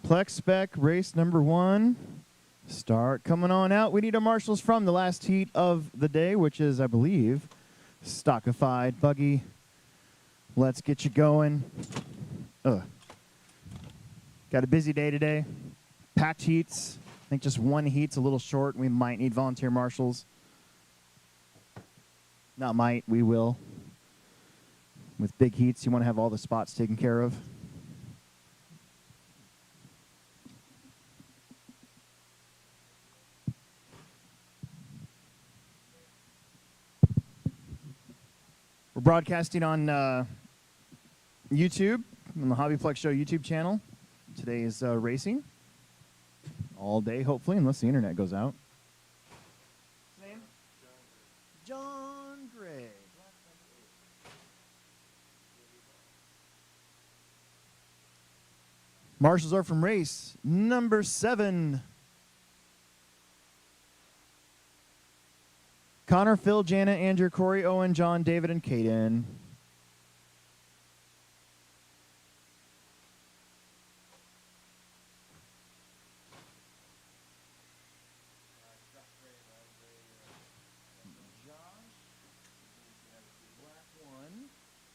Plex Spec race number 1. Start coming on out. We need our marshals from the last heat of the day, which is, I believe, stockified buggy. Let's get you going. Got a busy day today. Packed heats. I think just one heat's a little short. We might need volunteer marshals. Not might, we will. With big heats, you want to have all the spots taken care of. We're broadcasting on YouTube, on the Hobbyplex Show YouTube channel. Today is racing all day, hopefully, unless the internet goes out. His name? John Gray. Marshals are from race number 7. Connor, Phil, Janet, Andrew, Corey, Owen, John, David, and Caden.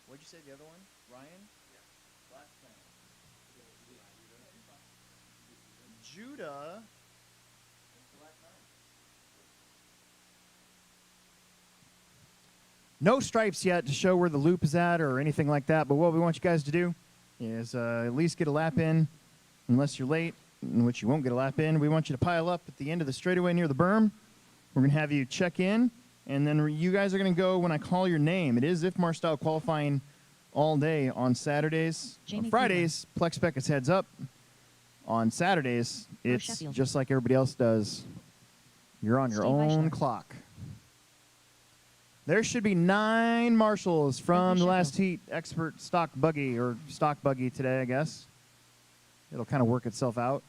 What'd you say, the other one? Ryan? Yeah. Black Judah. No stripes yet to show where the loop is at or anything like that, but what we want you guys to do is at least get a lap in, unless you're late, in which you won't get a lap in. We want you to pile up at the end of the straightaway near the berm. We're going to have you check in, and then you guys are going to go when I call your name. It is IFMAR style qualifying all day on Saturdays. On Fridays, Plex Spec is heads up. On Saturdays, it's just like everybody else does. You're on your own clock. There should be 9 marshals from the last heat expert stock buggy or stock buggy today, I guess. It'll kind of work itself out.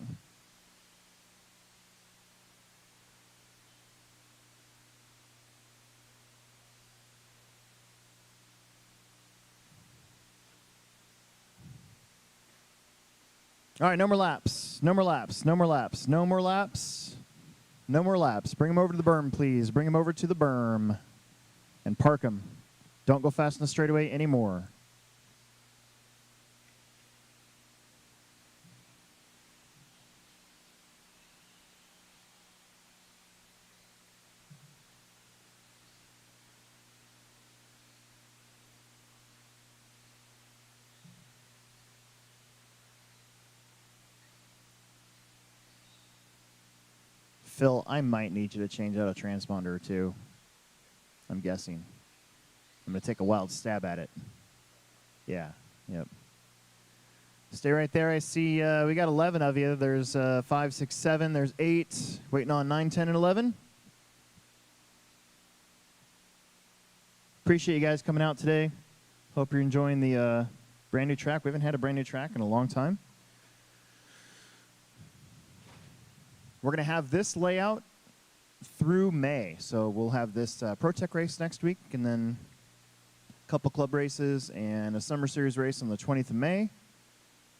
All right, no more laps. No more laps. No more laps. No more laps. No more laps. Bring them over to the berm, please. Bring them over to the berm. And park them. Don't go fast in the straightaway anymore. Phil, I might need you to change out a transponder or two. I'm guessing. I'm going to take a wild stab at it. Yeah, yep. Stay right there. I see we got 11 of you. There's 5, 6, 7. There's 8. Waiting on 9, 10, and 11. Appreciate you guys coming out today. Hope you're enjoying the brand new track. We haven't had a brand new track in a long time. We're going to have this layout through May. So we'll have this Pro Tech race next week, and then a couple club races and a Summer Series race on the 20th of May.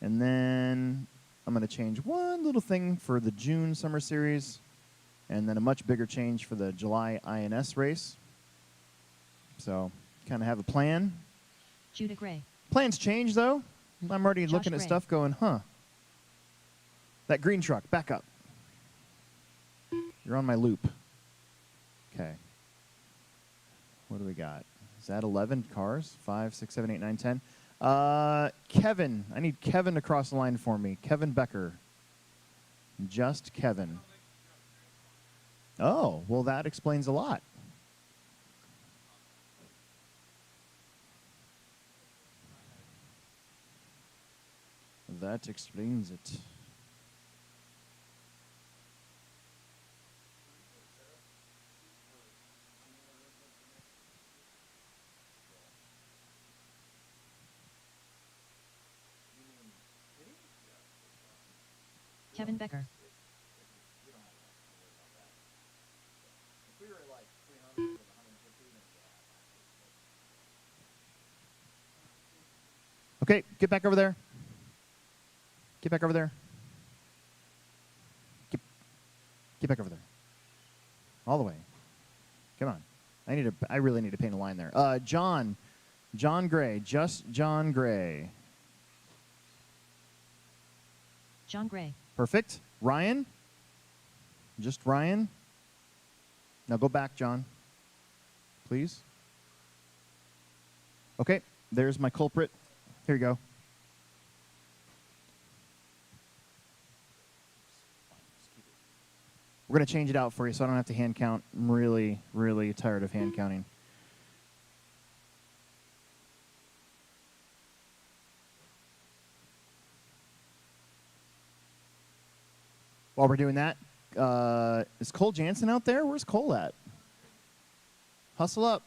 And then I'm going to change one little thing for the June Summer Series, and then a much bigger change for the July INS race. So kind of have a plan. Judah Gray. Plans change, though. I'm already Josh looking at Gray. stuff going, huh. That green truck, back up. You're on my loop. Okay. What do we got? Is that 11 cars? 5, 6, 7, 8, 9, 10. Kevin. I need Kevin to cross the line for me. Kevin Becker. Just Kevin. Oh, well, that explains a lot. That explains it. Kevin Becker. Okay, get back over there. Get back over there. Get back over there. All the way. Come on. I really need to paint a line there. John Gray. Just John Gray. John Gray. Perfect. Ryan. Just Ryan. Now go back, John. Please. Okay. There's my culprit. Here you go. We're going to change it out for you so I don't have to hand count. I'm really, really tired of hand counting. While we're doing that, is Cole Jansen out there? Where's Cole at? Hustle up.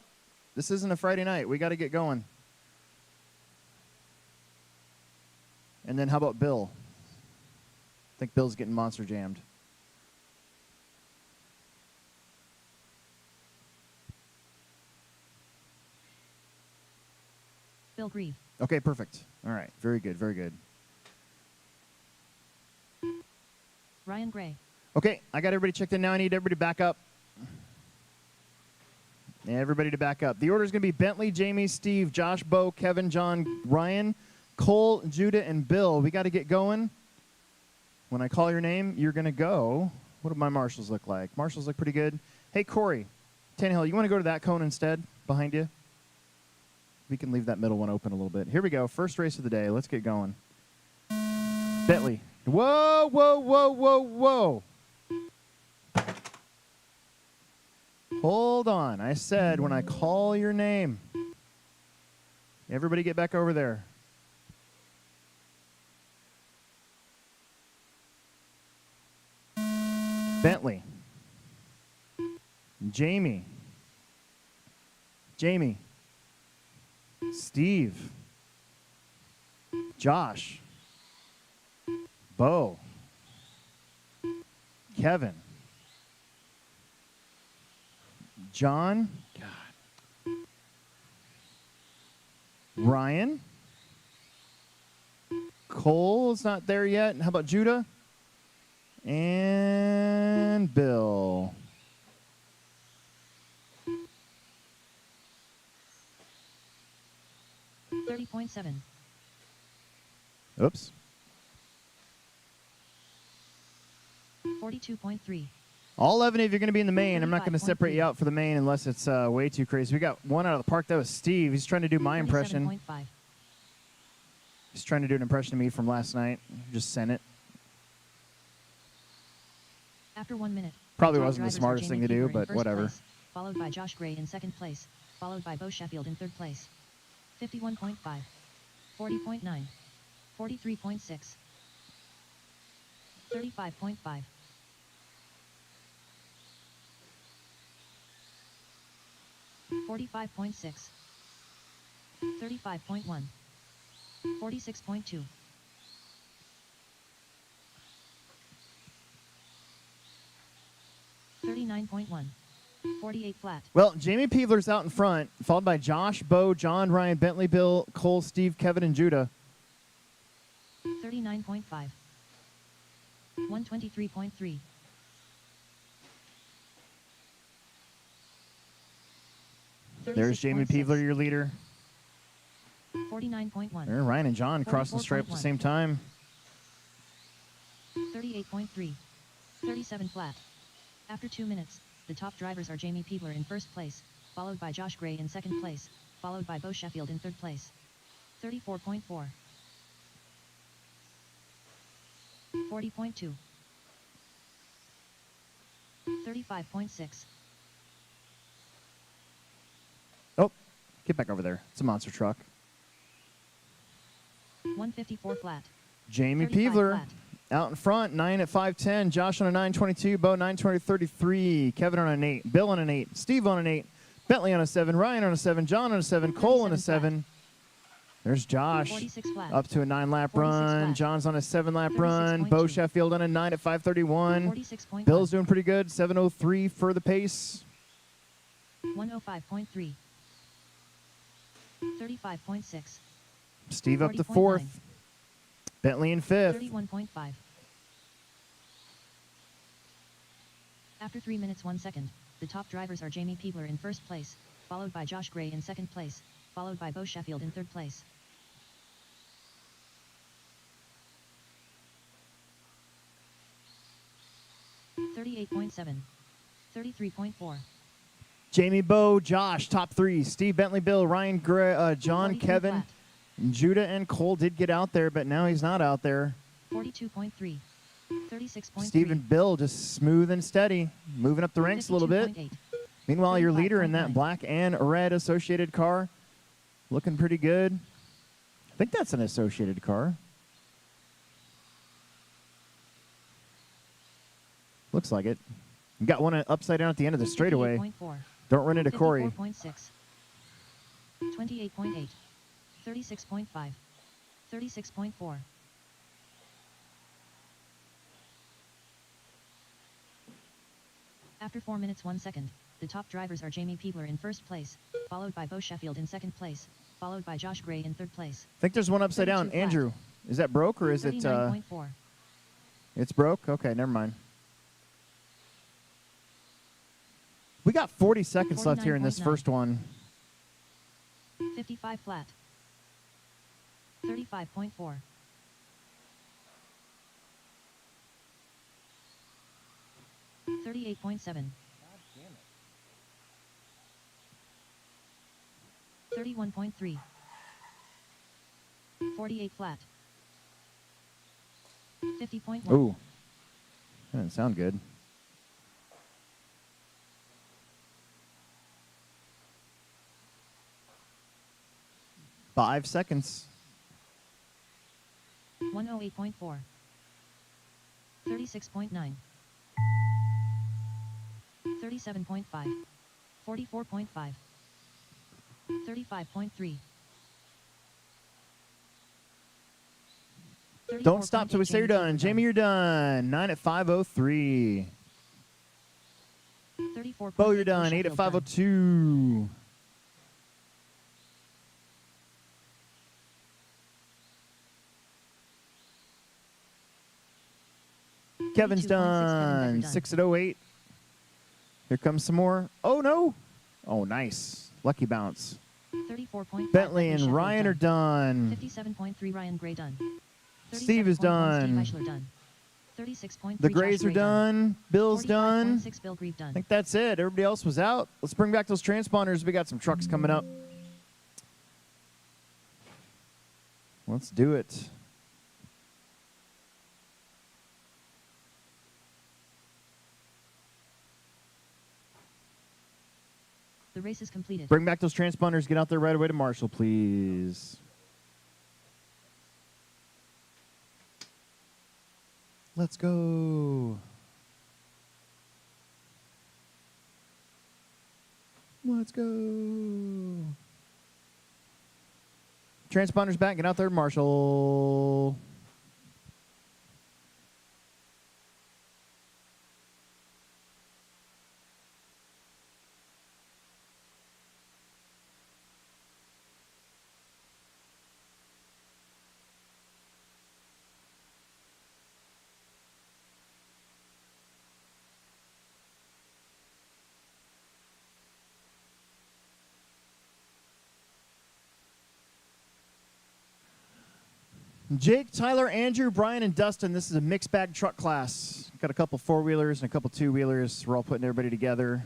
This isn't a Friday night. We got to get going. And then how about Bill? I think Bill's getting monster jammed. Bill Grieve. Okay, perfect. All right. Very good. Very good. Ryan Gray. Okay, I got everybody checked in now. I need everybody to back up. Everybody to back up. The order is going to be Bentley, Jamie, Steve, Josh, Bo, Kevin, John, Ryan, Cole, Judah, and Bill. We got to get going. When I call your name, you're going to go. What do my marshals look like? Marshals look pretty good. Hey, Corey, Tannehill, you want to go to that cone instead, behind you? We can leave that middle one open a little bit. Here we go. First race of the day. Let's get going. Bentley. Whoa, whoa, whoa, whoa, whoa. Hold on. I said when I call your name. Everybody get back over there. Bentley. Jamie. Jamie. Steve. Josh. Bo. Kevin. John. God. Ryan. Cole's not there yet. How about Judah? And Bill. $30.7. Oops. 42.3. All 11 of you are going to be in the main. I'm not going to separate 35.3. you out for the main unless it's way too crazy. We got one out of the park. That was Steve. He's trying to do my impression. 37.5. He's trying to do an impression of me from last night. Just sent it. After 1 minute. Probably top wasn't the drivers are smartest Jamie thing to do, Peever in but first whatever. place, followed by Josh Gray in second place, followed by Bo Sheffield in third place. 51.5. 40.9. 43.6. 35.5. 45.6. 35.1. 46.2. 39.1. 48 flat. Well, Jamie Peevler's out in front, followed by Josh, Bo, John, Ryan, Bentley, Bill, Cole, Steve, Kevin, and Judah. 39.5. 123.3. There's Jamie Peevler, your leader. 49.1. There, Ryan and John crossing the stripe at the same time. 38.3. 37 flat. After 2 minutes, the top drivers are Jamie Peevler in first place, followed by Josh Gray in second place, followed by Bo Sheffield in third place. 34.4. 40.2. 35.6. Oh, get back over there. It's a monster truck. 154 flat. Jamie 35 Peevler flat. out in front, 9 at 5:10. Josh on a 9:22. Bo 9:20:33. Kevin on an 8. Bill on an 8. Steve on an 8. Bentley on a 7. Ryan on a 7. John on a 7. Cole on a 7. There's Josh 46 flat. up to a 9-lap 46 run. flat. John's on a 7-lap run. Bo 36.2. Sheffield on a 9 at 5:31. 46.1. Bill's doing pretty good. 7:03 for the pace. 105.3. 35.6. Steve up to 40.9. 4th. Bentley in 5th. 31.5. After 3 minutes 1 second, the top drivers are Jamie Peebler in first place, followed by Josh Gray in second place, followed by Bo Sheffield in third place. $38.7. $33.4. Jamie, Bo, Josh, top 3. Steve, Bentley, Bill, Ryan, Gray, John, 43 Kevin, flat. Judah, and Cole did get out there, but now he's not out there. 42.3. 36.3. Steve and Bill just smooth and steady, moving up the ranks a little bit. 52.8. Meanwhile, your leader in that 35.9. black and red associated car, looking pretty good. I think that's an associated car. Looks like it. You got one upside down at the end of the straightaway. 58.4. Don't run into Corey. 54.6. 28.8. 36.5. 36.4. After 4 minutes 1 second, the top drivers are Jamie Peebler in first place, followed by Bo Sheffield in second place, followed by Josh Gray in third place. I think there's one upside down. 32 flat. Andrew, is that broke or is it? 39.4. It's broke? Okay, never mind. We got 40 seconds left here in this 49.9. first one. 55 flat. 35.4. 38.7. 31.3. 48 flat. 50.1. Ooh, that didn't sound good. Five seconds. 108.4. 36.9. 37.5. 44.5. 35.3. Don't stop till we say you're done. Jamie, you're done. 9 at 5:03. 34. Bo, you're done. 8 at 5:02. Kevin's 32.6. done. 6 at 08. Here comes some more. Oh, no. Oh, nice. Lucky bounce. 34.5. Bentley and Ryan are done. 57.3. Ryan Gray done. Steve is 37.1. done. Steve Eichler done. 36.3. The Josh Grays are Gray done. Bill's done. 45.6. Bill Grieve I done. think that's it. Everybody else was out. Let's bring back those transponders. We got some trucks coming up. Let's do it. The race is completed. Bring back those transponders. Get out there right away to Marshall, please. Let's go. Let's go. Transponders back. Get out there, Marshall. Jake, Tyler, Andrew, Brian, and Dustin. This is a mixed bag truck class. Got a couple four-wheelers and a couple two-wheelers. We're all putting everybody together.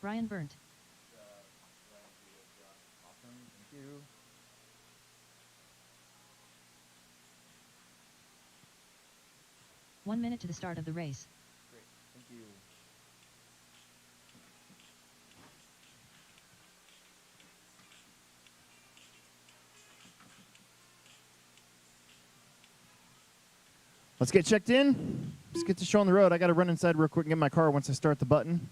Brian Burnt. Awesome. Thank you. One minute to the start of the race. Great. Thank you. Let's get checked in. Let's get the show on the road. I got to run inside real quick and get my car once I start the button.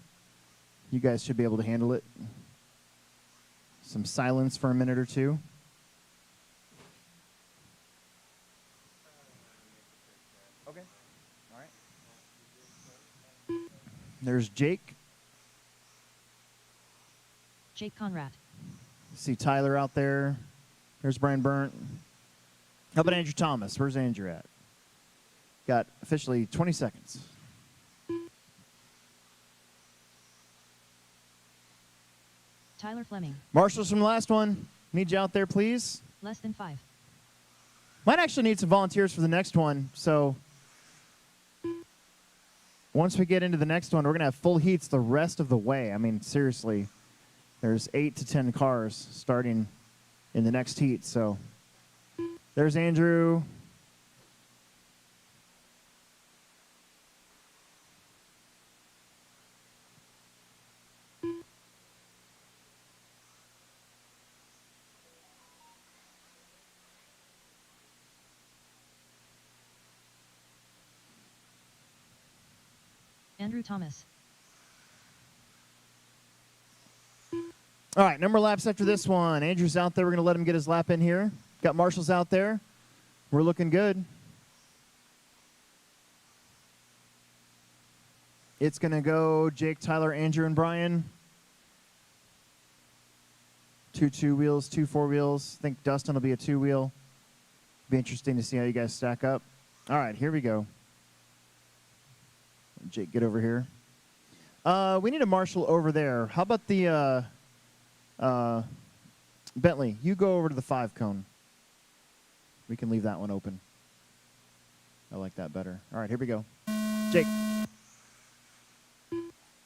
You guys should be able to handle it. Some silence for a minute or two. Okay. All right. There's Jake. Jake Conrad. See Tyler out there. There's Brian Burnt. How about Andrew Thomas? Where's Andrew at? Got officially 20 seconds. Tyler Fleming. Marshals from the last one. Need you out there, please. Less than 5. Might actually need some volunteers for the next one. So once we get into the next one, we're going to have full heats the rest of the way. I mean, seriously, there's 8 to 10 cars starting in the next heat. So there's Andrew. Andrew Thomas. All right, number of laps after this one. Andrew's out there. We're going to let him get his lap in here. Got Marshall's out there. We're looking good. It's going to go Jake, Tyler, Andrew, and Brian. 2 2-wheels, 2 4-wheels. I think Dustin will be a 2-wheel. Be interesting to see how you guys stack up. All right, here we go. Jake, get over here. We need a Marshall over there. How about the Bentley? You go over to the 5 cone. We can leave that one open. I like that better. All right, here we go. Jake.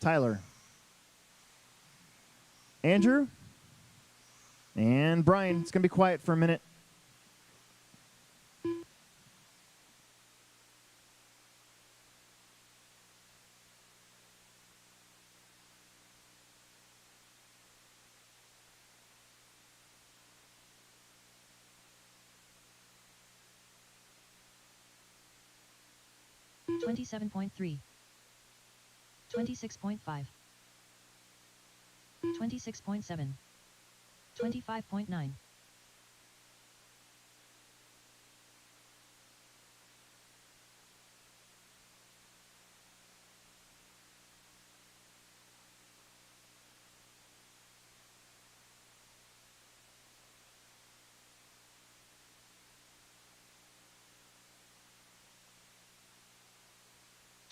Tyler. Andrew. And Brian. It's going to be quiet for a minute. $27.3. 26.5. 26.7. 25.9.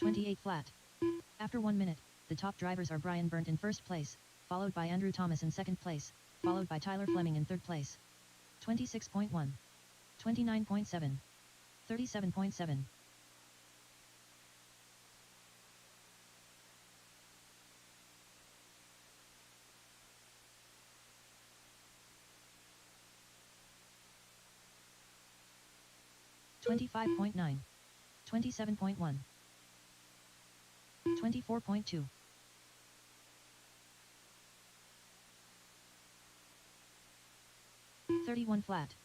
$28 flat. After 1 minute, the top drivers are Brian Burnt in first place, followed by Andrew Thomas in second place, followed by Tyler Fleming in third place. 26.1. 29.7. 37.7. $25.9. 27.1. 24.2. 31 flat.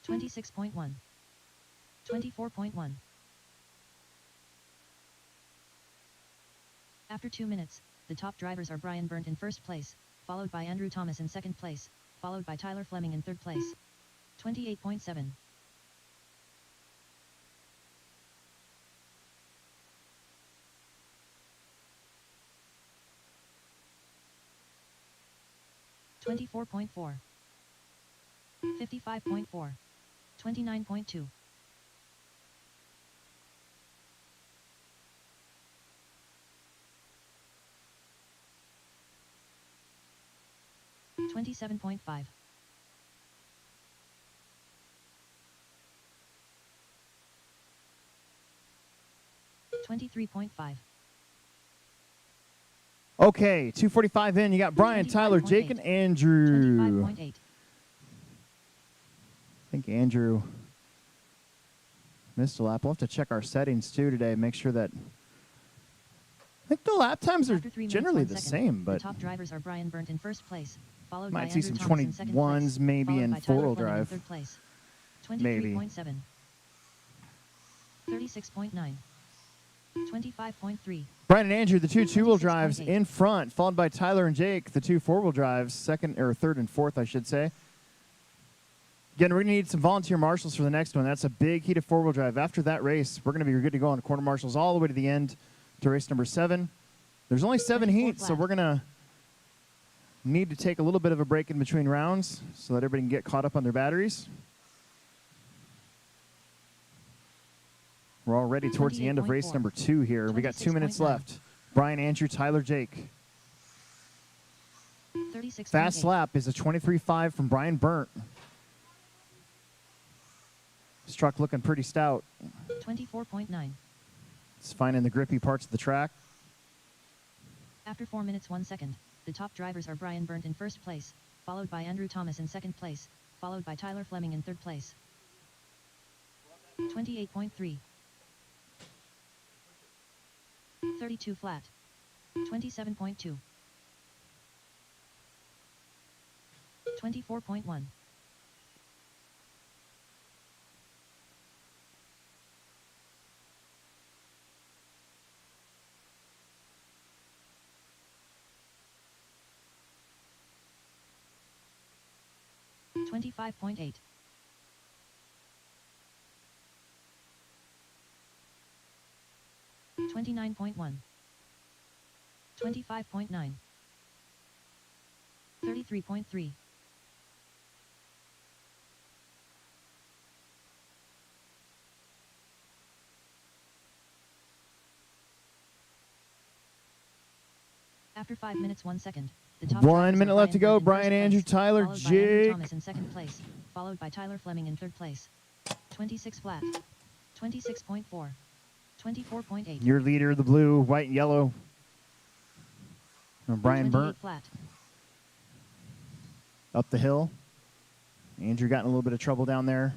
$26.1. 24.1. After 2 minutes, the top drivers are Brian Burnt in first place, followed by Andrew Thomas in second place, followed by Tyler Fleming in third place. 28.7. 24.4. 55.4. 29.2. 27.5. 23.5. Okay, 2:45 in. You got Brian, Tyler, Jake, and Andrew. 25.8. I think Andrew missed a lap. We'll have to check our settings too today. Make sure that. I think the lap times are After 3 minutes, generally 1 the second, same, but the top drivers are Brian Burnt in first place, followed by might see Andrew some Thomas in second 21s place, maybe followed in by Tyler 4-wheel Fleming in drive. third place. Maybe. 23.7. 36.9. 25.3. Brian and Andrew, the 2 2-wheel drives 26.8. in front, followed by Tyler and Jake, the 2 4-wheel drives, third and fourth, I should say. Again, we're going to need some volunteer marshals for the next one. That's a big heat of four-wheel drive. After that race, we're going to be good to go on corner marshals all the way to the end to race number 7. There's only 7 heats, so we're going to need to take a little bit of a break in between rounds so that everybody can get caught up on their batteries. We're already towards the end of race number 2 here. We got 2 minutes left. Brian, Andrew, Tyler, Jake. 36. Fast lap is a 23.5 from Brian Burnt. This truck looking pretty stout. 24.9. It's finding the grippy parts of the track. After 4 minutes 1 second, the top drivers are Brian Burnt in first place, followed by Andrew Thomas in second place, followed by Tyler Fleming in third place. 28.3. 32 flat. 27.2. 24.1. 25.8. 29.1. 25.9. 33.3. 5 minutes 1 second. The top 1 minute left to go. Brian, Andrew, Tyler, Jake. Thomas in second place, followed by Tyler Fleming in third place. 26 flat. 26.4. 24.8. Your leader, the blue, white, and yellow. Brian Burnt. Flat. Up the hill. Andrew got in a little bit of trouble down there.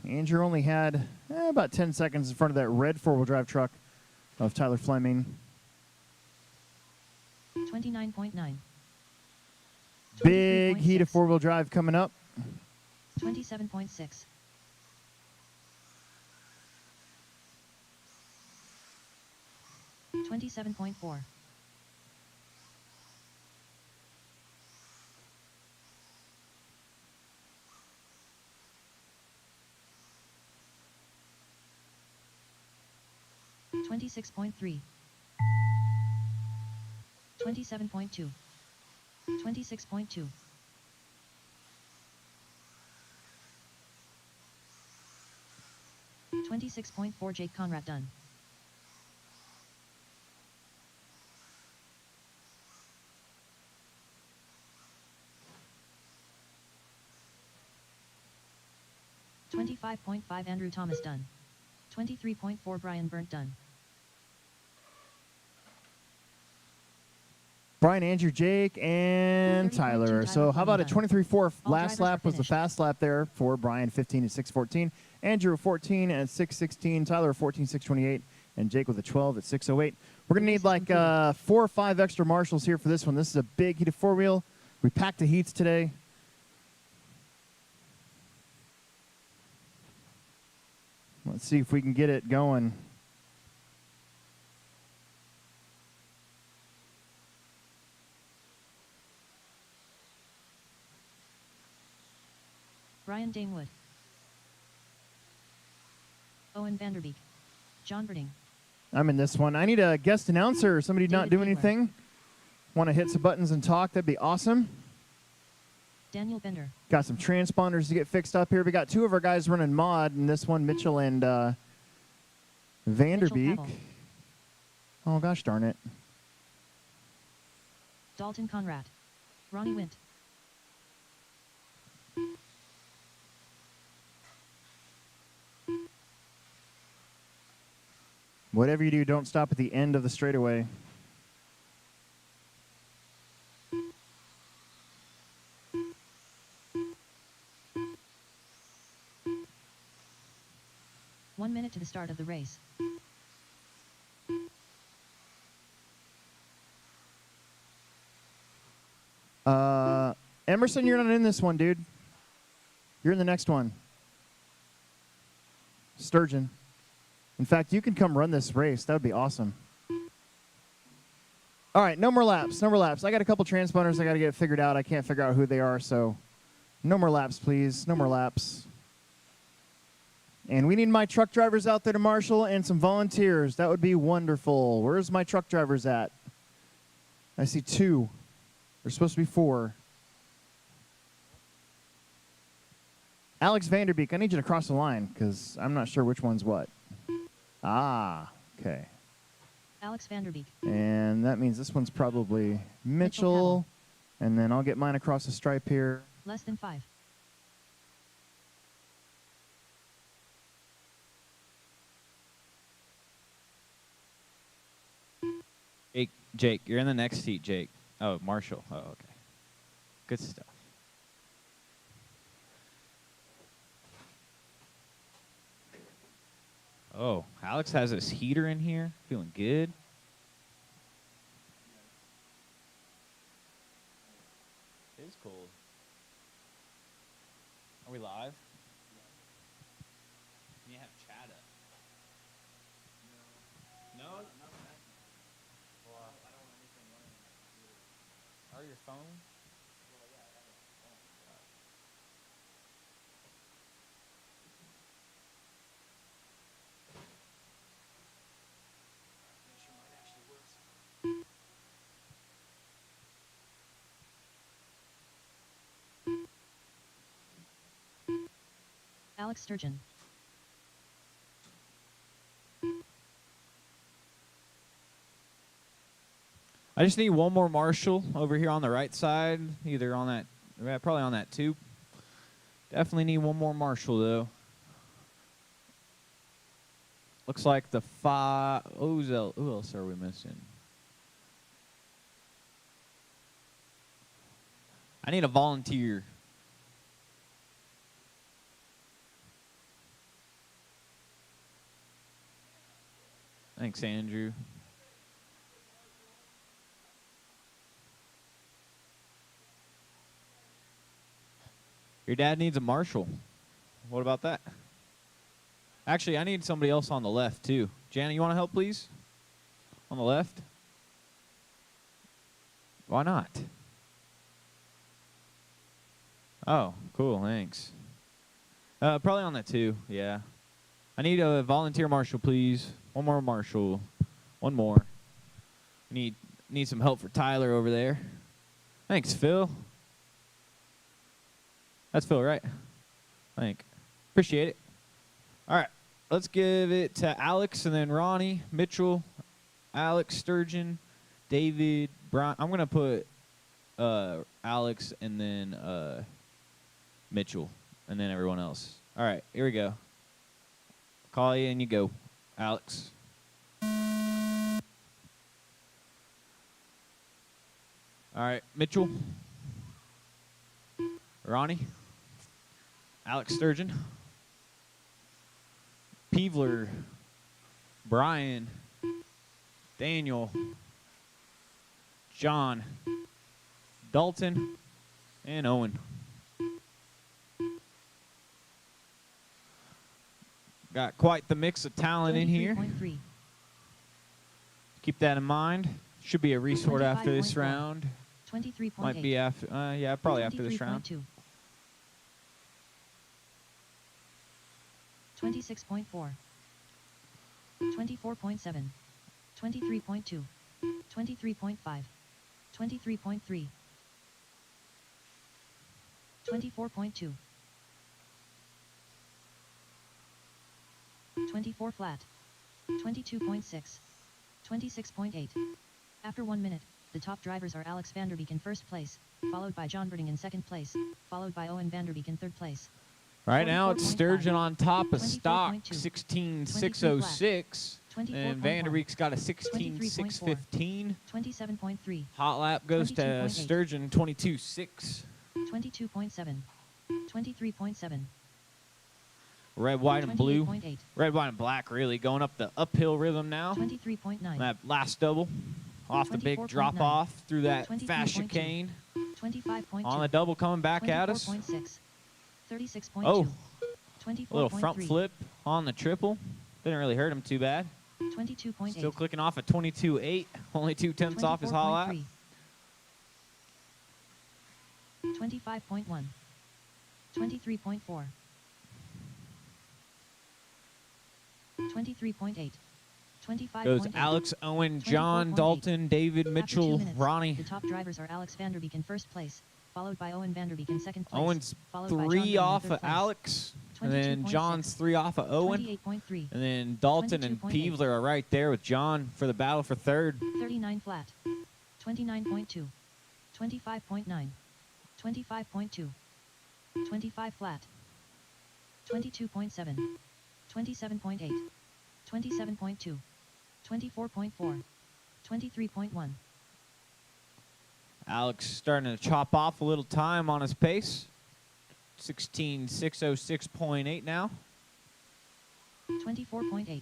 Andrew only had about 10 seconds in front of that red four-wheel drive truck of Tyler Fleming. 29.9. Big heat of four-wheel drive coming up. 27.6. 27.4. 26.3. 27.2. 26.2. 26.4. Jake Conrad done. $25.5 Andrew Thomas done. 23.4 Brian Burnt done. Brian, Andrew, Jake, and Tyler. So how about a 23.4 last lap was the fast lap there for Brian, 15 at 6:14. Andrew, 14 at 6:16. Tyler, 14, 6:28. And Jake with a 12 at 6:08. We're going to need like 4 or 5 extra marshals here for this one. This is a big heated four-wheel. We packed the heats today. Let's see if we can get it going. Brian Damewood. Owen Vanderbeek. John Berding. I'm in this one. I need a guest announcer or somebody not doing anything. Want to hit some buttons and talk? That'd be awesome. Daniel Bender. Got some transponders to get fixed up here. We got 2 of our guys running mod, and this one, Mitchell and Vanderbeek. Oh, gosh darn it. Dalton Conrad. Ronnie Wint. Whatever you do, don't stop at the end of the straightaway. One minute to the start of the race. Emerson, you're not in this one, dude. You're in the next one. Sturgeon. In fact, you can come run this race. That would be awesome. All right, no more laps. No more laps. I got a couple transponders I got to get figured out. I can't figure out who they are, so No more laps, please. No more laps. And we need my truck drivers out there to marshal and some volunteers. That would be wonderful. Where's my truck drivers at? I see 2. There's supposed to be 4. Alex Vanderbeek, I need you to cross the line because I'm not sure which one's what. Ah, okay. Alex Vanderbeek. And that means this one's probably Mitchell. And then I'll get mine across the stripe here. Less than 5. Jake, you're in the next seat, Jake. Oh, Marshall. Oh, okay. Good stuff. Oh, Alex has his heater in here. Feeling good. It is cold. Are we live? Can you have chat up? No? No? Well, I don't want anything running on my computer. Or your phone? Well, yeah, I have a phone. Make sure mine actually works. Alex Sturgeon. I just need one more Marshall over here on the right side, either on that, probably on that 2. Definitely need one more Marshall, though. Looks like the 5. Who else are we missing? I need a volunteer. Thanks, Andrew. Your dad needs a Marshall. What about that? Actually, I need somebody else on the left, too. Jana, you want to help, please? On the left? Why not? Oh, cool, thanks. Probably on that 2, yeah. I need a volunteer Marshall, please. One more Marshall. One more. Need some help for Tyler over there. Thanks, Phil. That's Phil, right? I think. Appreciate it. All right. Let's give it to Alex and then Ronnie, Mitchell, Alex, Sturgeon, David, Brian. I'm going to put Alex and then Mitchell and then everyone else. All right. Here we go. Call you and you go. Alex. All right. Mitchell. Ronnie. Alex Sturgeon, Peevler, Brian, Daniel, John, Dalton, and Owen. Got quite the mix of talent in here. Keep that in mind. Should be a resort after this round. 23.8. Might be after, yeah, probably after this round. 26.4, 24.7, 23.2, 23.5, 23.3, 24.2, 24 flat, 22.6, 26.8. After 1 minute, the top drivers are Alex Vanderbeek in first place, followed by John Birding in second place, followed by Owen Vanderbeek in third place. Right now it's Sturgeon on top of stock, 16.606, and Vanderbeek's got a 16.615. 27.3. Hot lap goes to Sturgeon, 22.6. 22.7. 23.7. Red, white, and blue. 28.8. Red, white, and black really going up the uphill rhythm now. 23.9. That last double off the big drop off through that fast chicane. 25.2. On the double coming back at us. 24.6. 36.2. Oh, 24.3. a little front flip on the triple. Didn't really hurt him too bad. 22.8. Still clicking off at 22.8. Only 2/10 off his hot lap. 25.1. 23.4. 23.8. 25.8. Goes Alex, Owen, John, 24.8. Dalton, David, After 2 Mitchell, minutes, Ronnie. The top drivers are Alex Vanderbeek in first place, followed by Owen Vanderbeek in second place. Owen's followed by John 3 Gray in off third of place. Alex. And then 22.6. John's 3 off of Owen. 28.3. And then Dalton and 22.8. Peevler are right there with John for the battle for third. 39 flat. 29.2. 25.9. 25.2. 25 flat. 22.7. 27.8. 27.2. 24.4. 23.1. Alex starting to chop off a little time on his pace. 16.606.8 now. 24.8.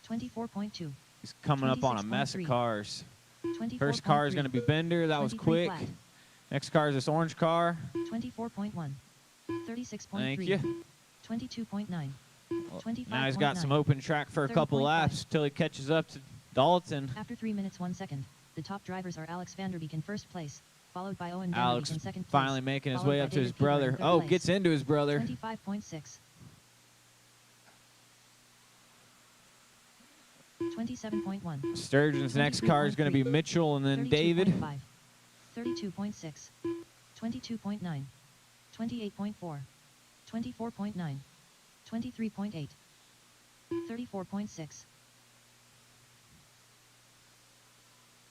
24.2. He's coming up on a mess of 26.3. cars. 24.3. First car is going to be Bender. That was 23 quick. flat. Next car is this orange car. 24.1. 36.3. Thank you. 22.9. 25.9. Now he's got some open track for a couple 30.5. laps till he catches up to Dalton. After 3 minutes 1 second, the top drivers are Alex Vanderbeek in first place, followed by Owen Vanderbeek Alex in second place. finally making his followed way by up to David his Peevler in brother. third Oh, place. gets into his brother. 25.6. 27.1. Sturgeon's next car is going to be Mitchell and then David. 32.6. 22.9. 28.4. 24.9. 23.8. 34.6.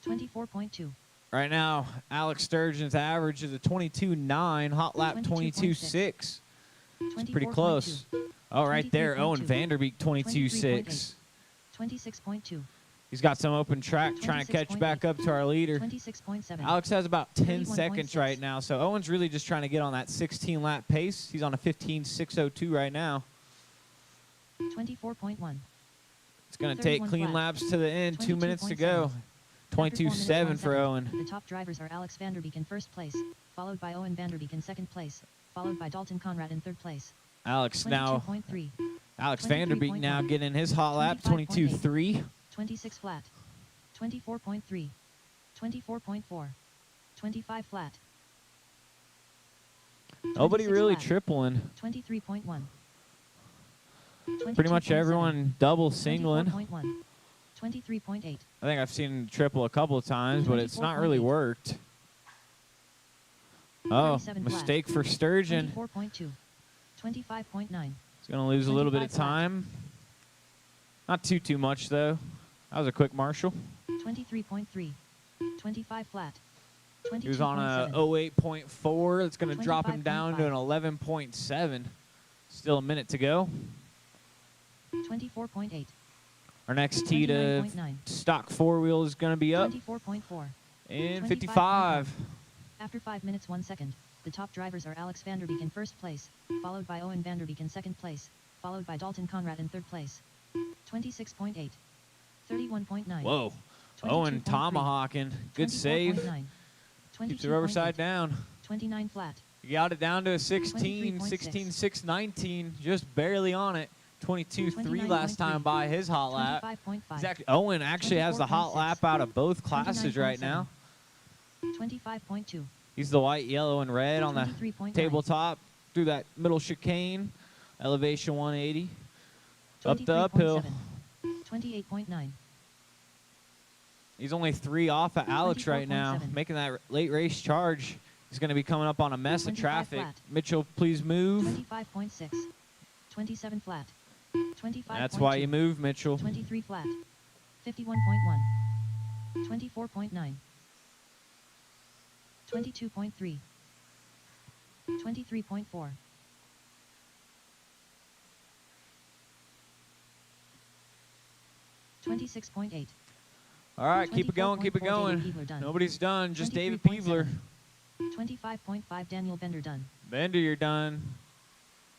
24.2. Right now, Alex Sturgeon's average is a 22.9, hot lap 22.6. It's pretty close. Oh, right there, Owen 23.2. Vanderbeek 22.6. 26.2. He's got some open track trying to catch 26.8. back up to our leader. 26.7. Alex has about 10 31.6. seconds right now, so Owen's really just trying to get on that 16-lap pace. He's on a 15.602 right now. 24.1. It's going to take 31 clean flat. laps to the end. 2 minutes to go. 22.7 22.7 for Owen. The top drivers are Alex Vanderbeek in first place, followed by Owen Vanderbeek in second place, followed by Dalton Conrad in third place. Alex now, 22.3. Alex 23.1. Vanderbeek now getting his hot lap, 25.8. 22.3. 26 flat. 24.3. 24.4. 25 flat. Nobody 26 really flat. tripling. 23.1. Pretty much 22.7. everyone double singling. 24.1. 23.8. I think I've seen triple a couple of times, but it's not really 24.8. worked. Oh, 37 flat. mistake for Sturgeon. 24.2. 25.9. He's going to lose a little bit of 25 flat. time. Not too much, though. That was a quick Marshall. 23.3. 25 flat. He was on a 22.7. 08.4. It's going to drop him down to an 11.7. Still a minute to go. 24.8. Our next tee to 29.9. stock four-wheel is going to be up 24.4. in 25.1. 55. After 5 minutes 1 second, the top drivers are Alex Vanderbeek in first place, followed by Owen Vanderbeek in second place, followed by Dalton Conrad in third place. 26.8. 31.9. Whoa. Owen 22.3. tomahawking. Good save. 24.9. Keeps the rubber 22.8. side down. 29 flat. You got it down to a 16, 23.6. 16.619, just barely on it. 22.3 last 29.3. time by his hot lap. 25.5. Owen actually has the hot 24.6. lap out of both classes right 29.7. now. 25.2. He's the white, yellow, and red on the 23.9. tabletop through that middle chicane. Elevation 180. Up the uphill. 28.9. He's only 3 off of Alex right now, 24.7. making that late race charge. He's going to be coming up on a mess of 25 traffic. flat. Mitchell, please move. 25.6. 27 flat. 25. That's why you move, Mitchell. 23 flat. 51.1. 24.9. 22.3. 23.4. 26.8. All right, keep it going, keep it 24.4 going. David Peevler done. Nobody's done, just David 23.7. Peevler. 25.5 Daniel Bender done. Bender, you're done.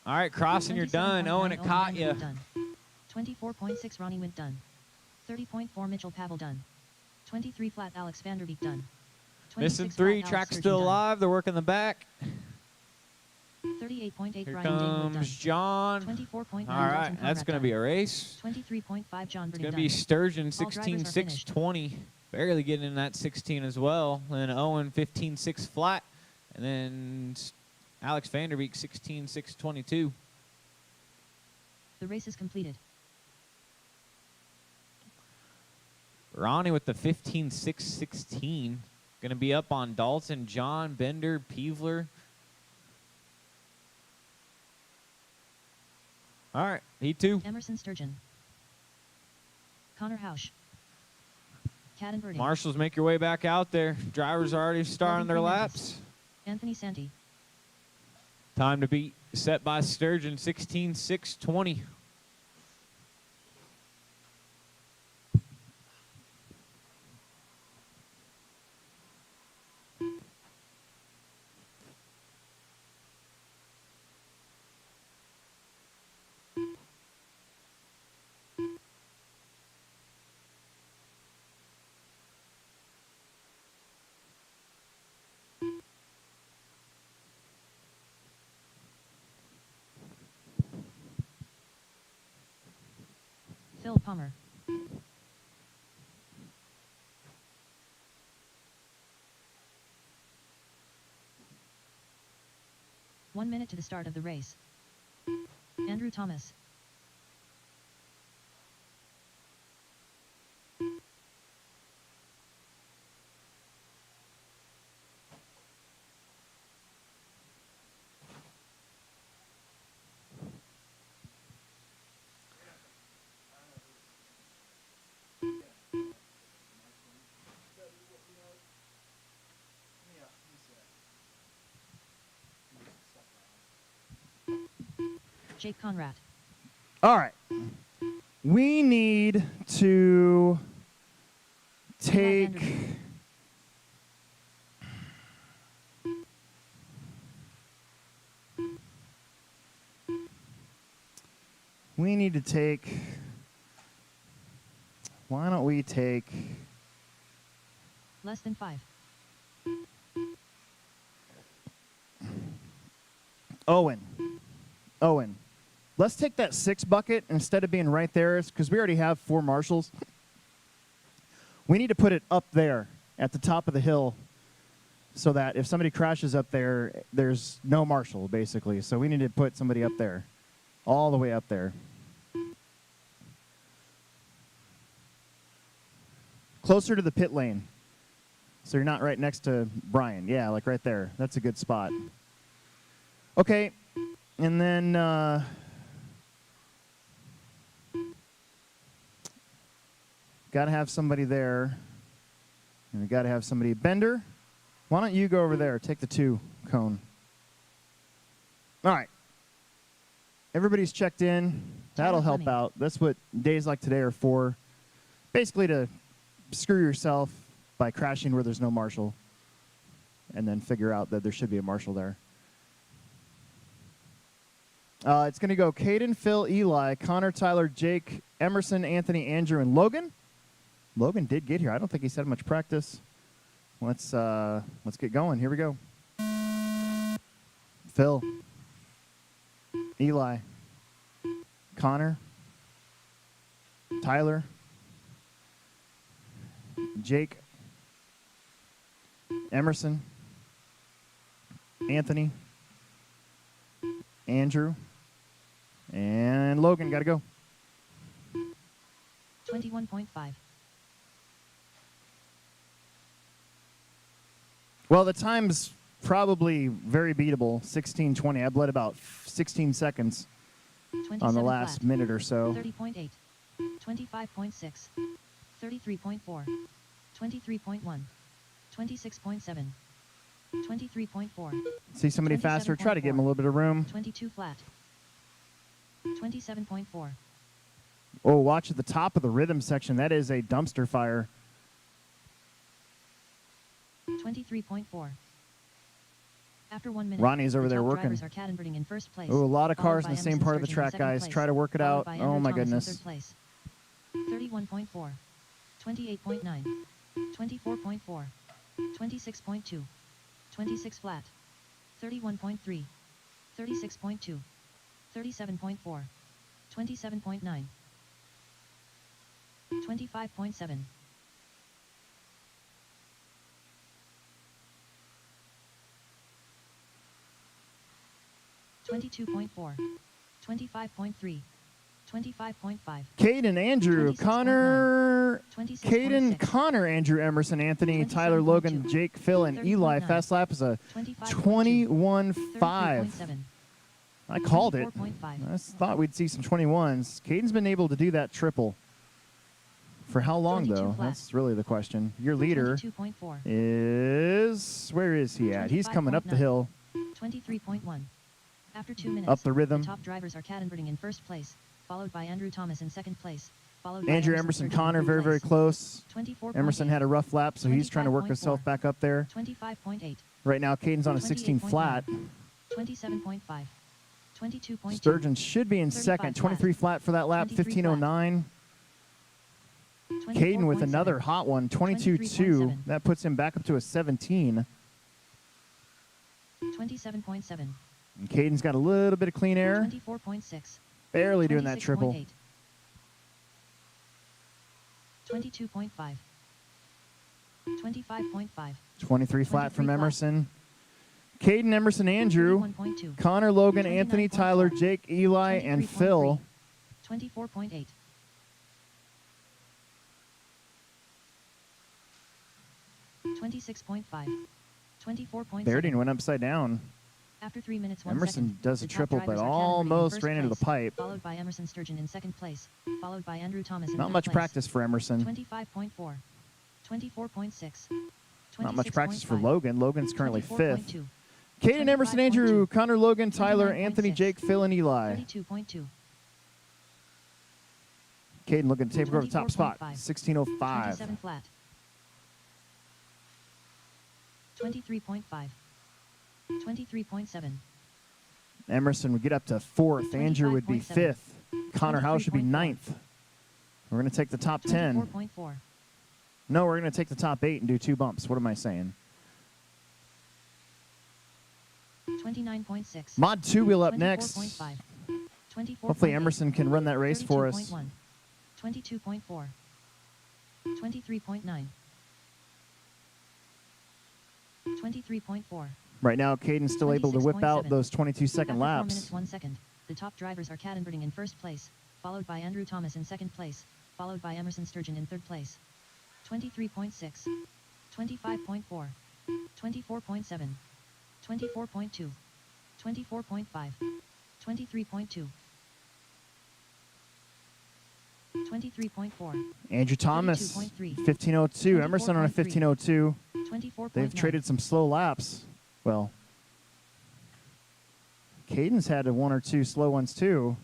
All right, Crossing, you're done. 27.9 Owen, it caught Vanderbeek you. done. 24.6 Ronnie Wint done. 30.4 Mitchell Pavel done. 23 flat Alex Vanderbeek done. Missing 26 3, flat Alex track's Sturgeon still done. alive. They're working the back. 38.8 Here Ryan Dangwood done. comes John. 24.9 All right, Dalton that's Conrad going to be done. a race. 23.5 John It's Burning going to done. be Sturgeon, All drivers are 16.620. Barely getting in that 16 as well. And then Owen, 15.6 flat. And then Alex Vanderbeek, 16.622. The race is completed. Ronnie with the 15.616. Going to be up on Dalton, John, Bender, Peevler. All right, heat 2. Emerson Sturgeon. Connor Hausch. Cadden Birding. Marshals, make your way back out there. Drivers are already starting their Logan laps. Anthony Santi. Time to beat set by Sturgeon, 16.620. Phil Palmer. One minute to the start of the race. Andrew Thomas. Jake Conrad. All right. We need to take. Anderson. We need to take. Why don't we take Less than 5. Owen? Let's take that 6 bucket instead of being right there, because we already have 4 marshals. We need to put it up there at the top of the hill so that if somebody crashes up there, there's no marshal, basically. So we need to put somebody up there, all the way up there. Closer to the pit lane. So you're not right next to Brian. Yeah, like right there. That's a good spot. Okay, and then got to have somebody there. And we got to have somebody. Bender, why don't you go over there? Take the 2 cone. All right. Everybody's checked in. That'll help Fleming. out. That's what days like today are for. Basically to screw yourself by crashing where there's no marshal and then figure out that there should be a marshal there. It's going to go Caden, Phil, Eli, Connor, Tyler, Jake, Emerson, Anthony, Andrew, and Logan. Logan did get here. I don't think he's had much practice. Let's get going. Here we go. Phil, Eli, Connor, Tyler, Jake, Emerson, Anthony, Andrew, and Logan. Got to go. 21.5. Well, the time's probably very beatable, 16:20. I bled about 16 seconds on the last flat. minute or so. 30.8. 25.6. 33.4. 23.1. 26.7. 23.4. See somebody faster, try to give him a little bit of room. 22 flat. 27.4. Oh, watch at the top of the rhythm section. That is a dumpster fire. 23.4. After 1 minute, Ronnie's over the there top working. drivers are Caddenberting in first place. Oh, a lot of followed cars by in the same Emerson part of the Sturgeon in track, second guys. place, Try to work it followed out. by Oh, Andrew my Thomas in goodness. third place. 31.4. 28.9. 24.4. 26.2. 26 flat. 31.3. 36.2. 37.4. 27.9. 25.7. 22.4. 25.3. 25.5. Caden, Andrew, 26.9. Connor, 26.6. Caden, Connor, Andrew, Emerson, Anthony, Tyler, 27.2. Logan, Jake, Phil, and Eli. 30.9. Fast lap is a 25.2. 21.5. 33.7. I called it. 24.5. I thought we'd see some 21s. Caden's been able to do that triple. For how long, 22 though? flat. That's really the question. Your leader 22.4. is... Where is he at? He's coming up the 25.9. hill. 23.1. After 2 minutes, Up the rhythm. the top drivers are Kattenberting in first place, followed by Andrew Thomas in second place, followed by Andrew, Emerson, Sturgeon in Connor, third very, very place. close. 24.8. Emerson had a rough lap, so he's trying to work 25.4. himself back up there. 25.8. Right now, Caden's on a 16 28.9. flat. 27.5. 22.2. Sturgeon should be in 35 second. flat. 23 flat for that lap. 23 flat. 15.09. Caden with 24.7. another hot one. 22.2. 23.7. That puts him back up to a 17. 27.7. And Caden's got a little bit of clean air. 24.6. Barely doing that triple. 22.5. 25.5. 23 flat from 23 flat. Emerson. Caden, Emerson, Andrew, 21.2. Connor, Logan, Anthony, 29.4. Tyler, Jake, Eli, and 23.3. Phil. 24.8. 26.5. 24.7. Bairding went upside down. After 3 minutes, 1 Emerson second, does a the top triple, drivers but are Kattenberting in almost first ran into the place, pipe. Followed by Emerson Sturgeon in second place, followed by Andrew Thomas in Not third much place. practice for Emerson. 25.4. 24.6. Not much practice for 26.5. Logan. Logan's currently fifth. 24.2. Caden, Emerson, Andrew, Connor, Logan, Tyler, 29.6. Anthony, Jake, Phil, and Eli. 32.2. Caden looking to take over the top spot. 24.5. 16.05. 27 flat. 23.5. 23.7. Emerson would get up to fourth. Andrew would be 25.7. fifth. Connor House should be 23.4. ninth. We're going to take the top 10. 24.4. No, we're going to take the top 8 and do 2 bumps. What am I saying? 29.6. Mod 2 wheel up next. 24.5. 24. Hopefully Emerson can run that race for us. 32.1. 22.4. 23.9. 23.4. Right now, Caden's still able to whip out 26.7. those 22-second After 4 laps. minutes, 1 second, the top drivers are Kattenberting in first place, followed by Andrew Thomas in second place, followed by Emerson Sturgeon in third place. 23.6. 25.4. 24.7. 24.2. 24.5. 23.2. 23.4. Andrew Thomas, 32.3. 15.02. Emerson on a 15.02. 24.9. They've traded some slow laps. Well, Caden's had 1 or 2 slow ones too.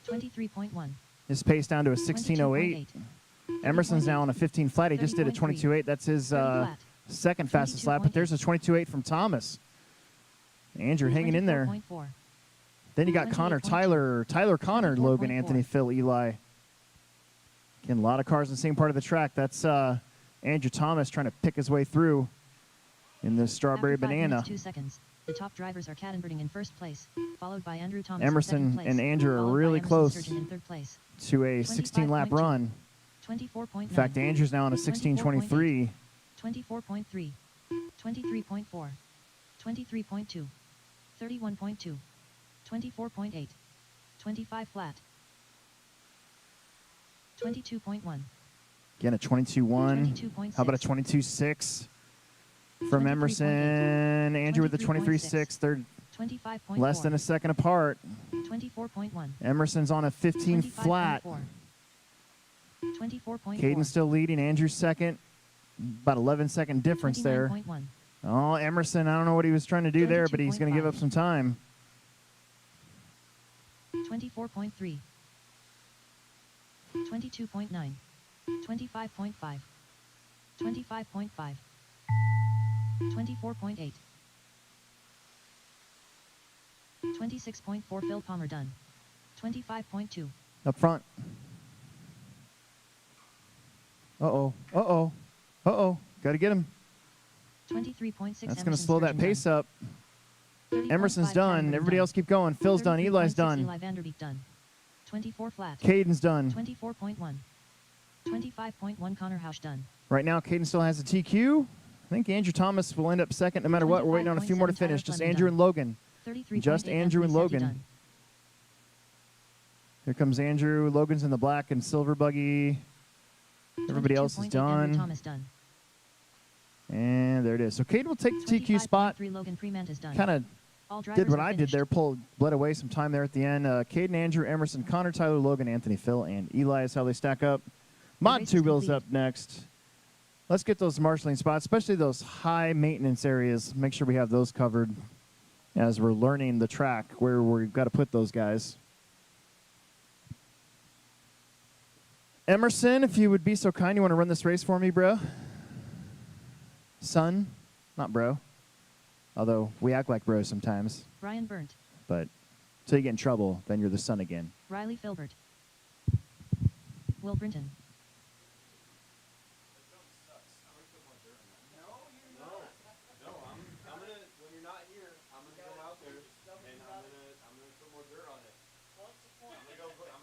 23.1. His pace down to a 16.08. 22.8. Emerson's now on a 15 flat. He just did a 30.3. 22.8. That's his 30 flat. second fastest lap, but there's a 22.8 from Thomas. Andrew hanging in there. 24.4. Then you got Connor, 28.2. Tyler, Connor, Logan, 24.4. Anthony, Phil, Eli. Again, a lot of cars in the same part of the track. That's Andrew Thomas trying to pick his way through in this strawberry After 5 banana. minutes, 2 seconds. The top drivers are Kattenberting in first place, followed by Andrew Thomas Emerson in second place, and Andrew are followed by really Emerson close Sturgeon in third place. to a 16-lap 25.2. run. 24.9. In fact, Andrew's now on a 16.23. 24.3. 23.4. 23.2. 31.2. 24.8. 25 flat. 22.1. Again, a 22.1. 22.6. How about a 22.6 from 23.8. Emerson? Andrew with a 23.6. 23.6. They're 25.4. less than a second apart. 24.1. Emerson's on a 15 flat. 24.4. Caden's still leading. Andrew's second. About 11-second difference there. 29.1. Oh, Emerson, I don't know what he was trying to do there, but he's going to give up some time. 24.3. 22.9. 25.5. 25.5. 24.8. 26.4. Phil Palmer done. 25.2. Up front. Uh-oh. Uh-oh. Uh-oh. Got to get him. 23.6. That's going to slow that pace up. Emerson's done. Everybody else keep going. Phil's done. Eli's done. Eli Vanderbeek done. 24 flat. Caden's done. 24.1. 25.1. Connor Housh done. Right now, Caden still has a TQ. I think Andrew Thomas will end up second no matter what. We're waiting on a few more to 25.7 finish. Tyler Just Fleming Andrew done. and Logan. 33.8 Just Andrew and Anthony Sethi Logan. done. Here comes Andrew. Logan's in the black and silver buggy. Everybody else is 22.8 Andrew done. Thomas done. And there it is. So Cade will take the TQ spot. 25.3 Logan Prement is done. Kind of All drivers did what are I did finished. there, bled away some time there at the end. Cade and Andrew, Emerson, Connor, Tyler, Logan, Anthony, Phil, and Eli is how they stack up. Mod race 2 is wheels complete. up next. Let's get those marshalling spots, especially those high maintenance areas. Make sure we have those covered as we're learning the track where we've got to put those guys. Emerson, if you would be so kind, you want to run this race for me, bro? Son, not bro. Although we act like bros sometimes. Brian Burnt. But until you get in trouble, then you're the son again. Riley Filbert. Will Brinton.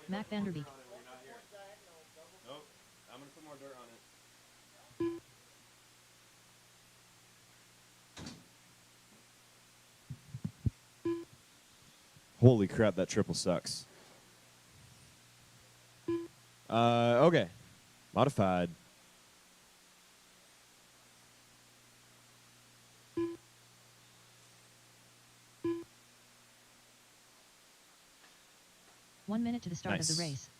Mac Vanderbeek. Holy crap, that triple sucks. Okay. Modified. One minute to the start of Nice. the race.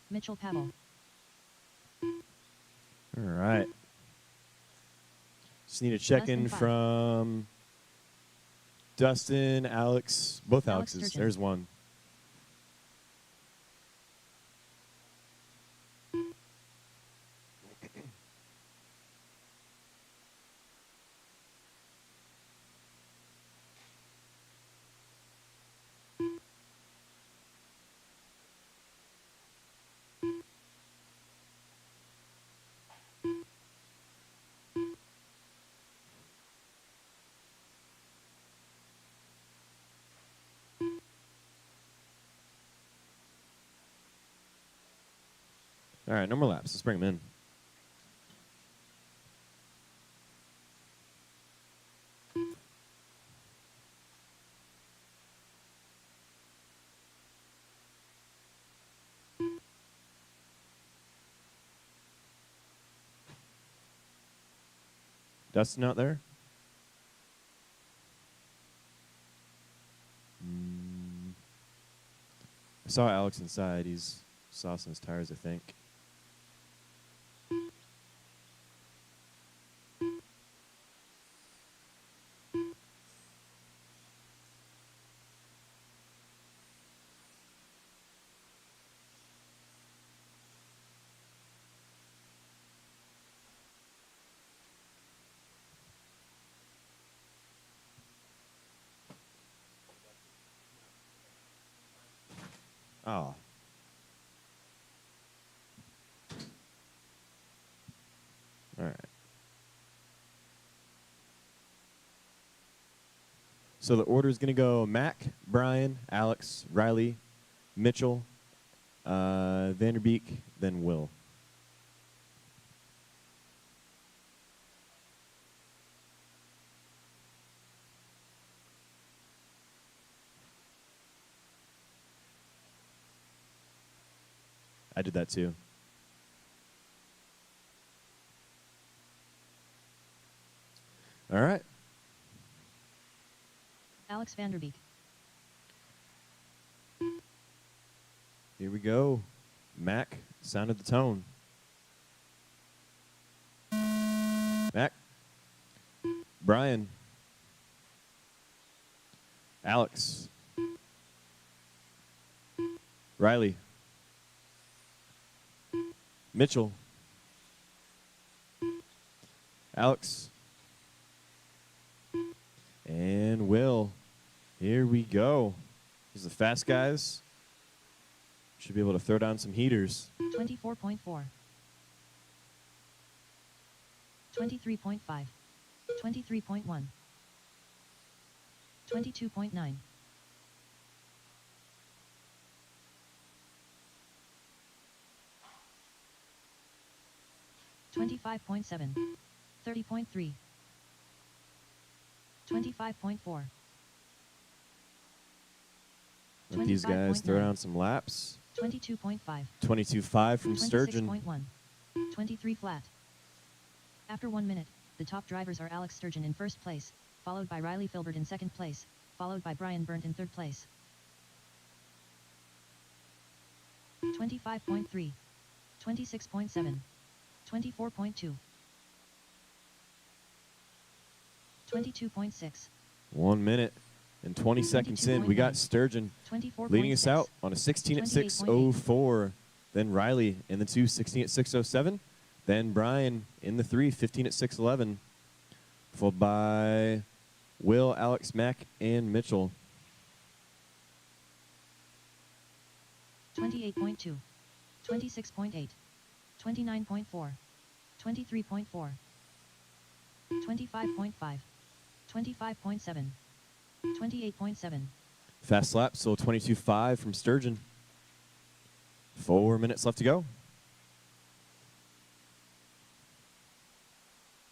Mitchell Pavel. All right. Just need a check-in Less than 5. from Dustin, Alex, both Alex Alexes. Sturgeon. There's one. All right, no more laps. Let's bring them in. Dustin out there? I saw Alex inside. He's saucing his tires, I think. Oh. All right. So the order is going to go Mac, Brian, Alex, Riley, Mitchell, Vanderbeek, then Will. I did that too. All right. Alex Vanderbeek. Here we go. Mac, sound of the tone. Mac, Brian, Alex, Riley, Mitchell, Alex, and Will. Here we go. These are the fast guys. Should be able to throw down some heaters. 24.4. 23.5. 23.1. 22.9. 25.7. 30.3. 25.4. Let these guys throw down some laps. 22.5. 22.5 from Sturgeon. 26.1. 23 flat. After 1 minute, the top drivers are Alex Sturgeon in first place, followed by Riley Filbert in second place, followed by Brian Burnt in third place. 25.3. 26.7. 24.2. 22.6. 1 minute and 20 seconds in. We got Sturgeon 24.6. leading us out on a 16 at 6.04. Then Riley in the 2, 16 at 6.07. Then Brian in the 3, 15 at 6.11. Followed by Will, Alex, Mac, and Mitchell. 28.2. 26.8. 29.4. 23.4. 25.5. 25.7. 28.7. Fast lap, so 22.5 from Sturgeon. 4 minutes left to go.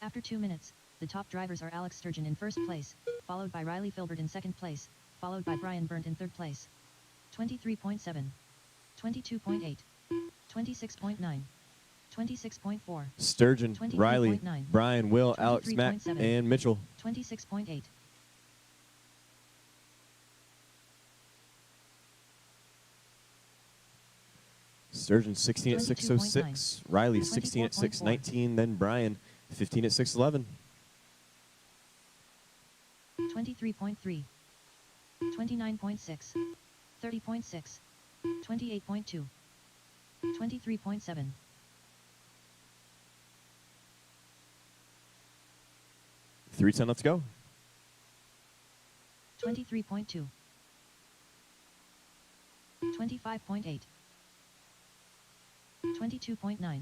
After 2 minutes, the top drivers are Alex Sturgeon in first place, followed by Riley Filbert in second place, followed by Brian Burnt in third place. 23.7. 22.8. 26.9. 26.4. Sturgeon, Riley, 23.9. Brian, Will, Alex, Mac, 23.7. and Mitchell. 26.8. Sturgeon 16 at 6.06. 22.9. Riley 16 at 24.4. 6.19. Then Brian 15 at 6.11. 23.3. 29.6. 30.6. 28.2. 23.7. 3:10 left to go. 23.2. 25.8. 22.9.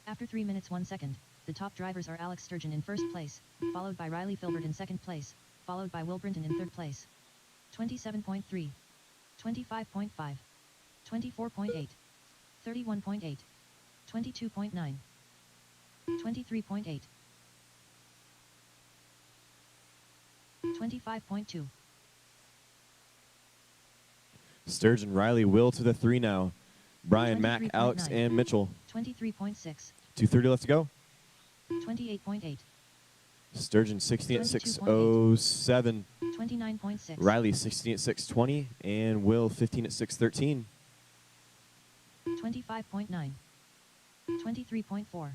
After 3 minutes 1 second, the top drivers are Alex Sturgeon in first place, followed by Riley Filbert in second place, followed by Will Brinton in third place. 27.3. 25.5. 24.8. 31.8. 22.9. 23.8. 25.2. Sturgeon, Riley, Will to the 3 now. Brian, Mac, 23.9. Alex, and Mitchell. 23.6. 2:30 left to go. 28.8. Sturgeon 16 at 22.8. 6.07. 29.6. Riley 16 at 6.20. And Will 15 at 6.13. 25.9. 23.4.